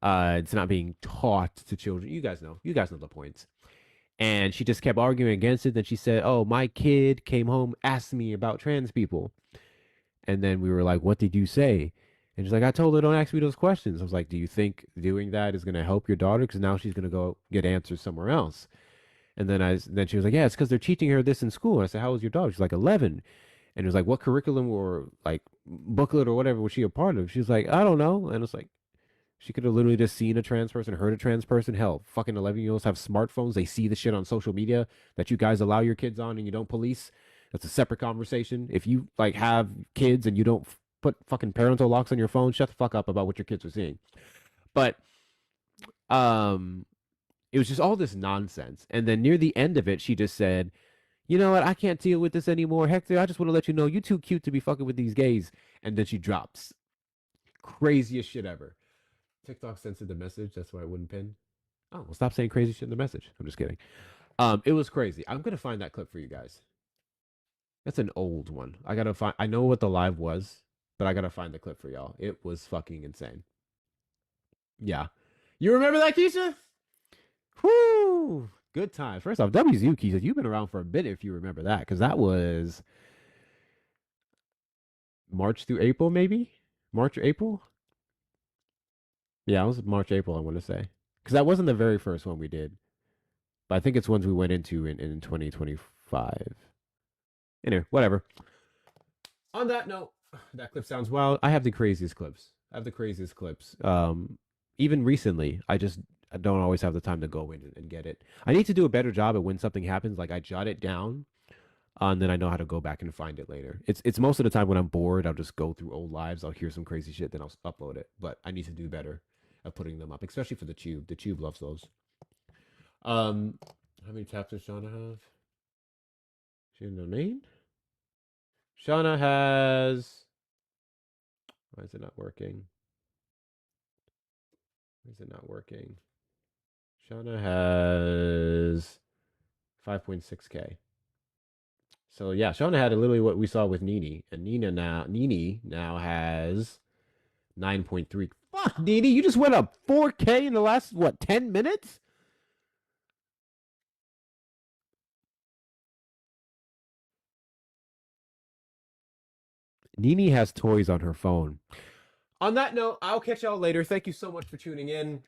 it's not being taught to children. You guys know the points. And she just kept arguing against it. Then she said, "Oh, my kid came home, asked me about trans people." And then we were like, "What did you say?" And she's like, "I told her, don't ask me those questions." I was like, "Do you think doing that is going to help your daughter? Because now she's going to go get answers somewhere else." And then she was like, "Yeah, it's because they're teaching her this in school." And I said, "How old is your daughter?" She's like, 11. And it was like, "What curriculum or like booklet or whatever was she a part of?" She was like, "I don't know." And it's like, she could have literally just seen a trans person, heard a trans person. Hell, fucking 11-year-olds have smartphones. They see the shit on social media that you guys allow your kids on and you don't police. That's a separate conversation. If you like have kids and you don't put fucking parental locks on your phone, shut the fuck up about what your kids are seeing. But it was just all this nonsense. And then near the end of it, she just said, "You know what? I can't deal with this anymore. Hector, I just want to let you know you're too cute to be fucking with these gays." And then she drops. Craziest shit ever. TikTok censored the message. That's why it wouldn't pin. Oh, well, stop saying crazy shit in the message. I'm just kidding. It was crazy. I'm gonna find that clip for you guys. That's an old one. I know what the live was, but I gotta find the clip for y'all. It was fucking insane. Yeah. You remember that, Keisha? Whoo! Good times. First off, W's you, Keisha. You've been around for a bit if you remember that, because that was March through April, maybe? March or April? Yeah, it was March, April, I want to say. Because that wasn't the very first one we did. But I think it's ones we went into in 2025. Anyway, whatever. On that note, that clip sounds wild. I have the craziest clips. I have the craziest clips. Even recently, I don't always have the time to go in and get it. I need to do a better job at when something happens. Like I jot it down, and then I know how to go back and find it later. It's most of the time when I'm bored, I'll just go through old lives. I'll hear some crazy shit, then I'll upload it. But I need to do better at putting them up, especially for the tube. The tube loves those. How many taps does Shauna have? She didn't donate. Shauna has. Why is it not working? Why is it not working? Shauna has 5.6K. So yeah, Shauna had literally what we saw with Nini, and Nini now has 9.3. Fuck, Nini, you just went up 4K in the last 10 minutes? Nini has toys on her phone. On that note, I'll catch y'all later. Thank you so much for tuning in.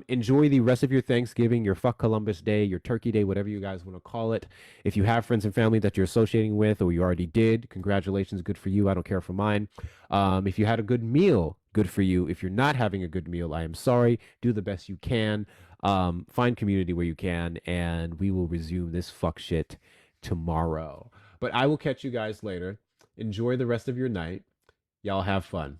Enjoy the rest of your Thanksgiving, your fuck Columbus Day, your Turkey Day, whatever you guys want to call it. If you have friends and family that you're associating with, or you already did, congratulations, good for you. I don't care for mine. If you had a good meal, good for you. If you're not having a good meal, I am sorry. Do the best you can. Find community where you can, and we will resume this fuck shit tomorrow. But I will catch you guys later. Enjoy the rest of your night. Y'all have fun.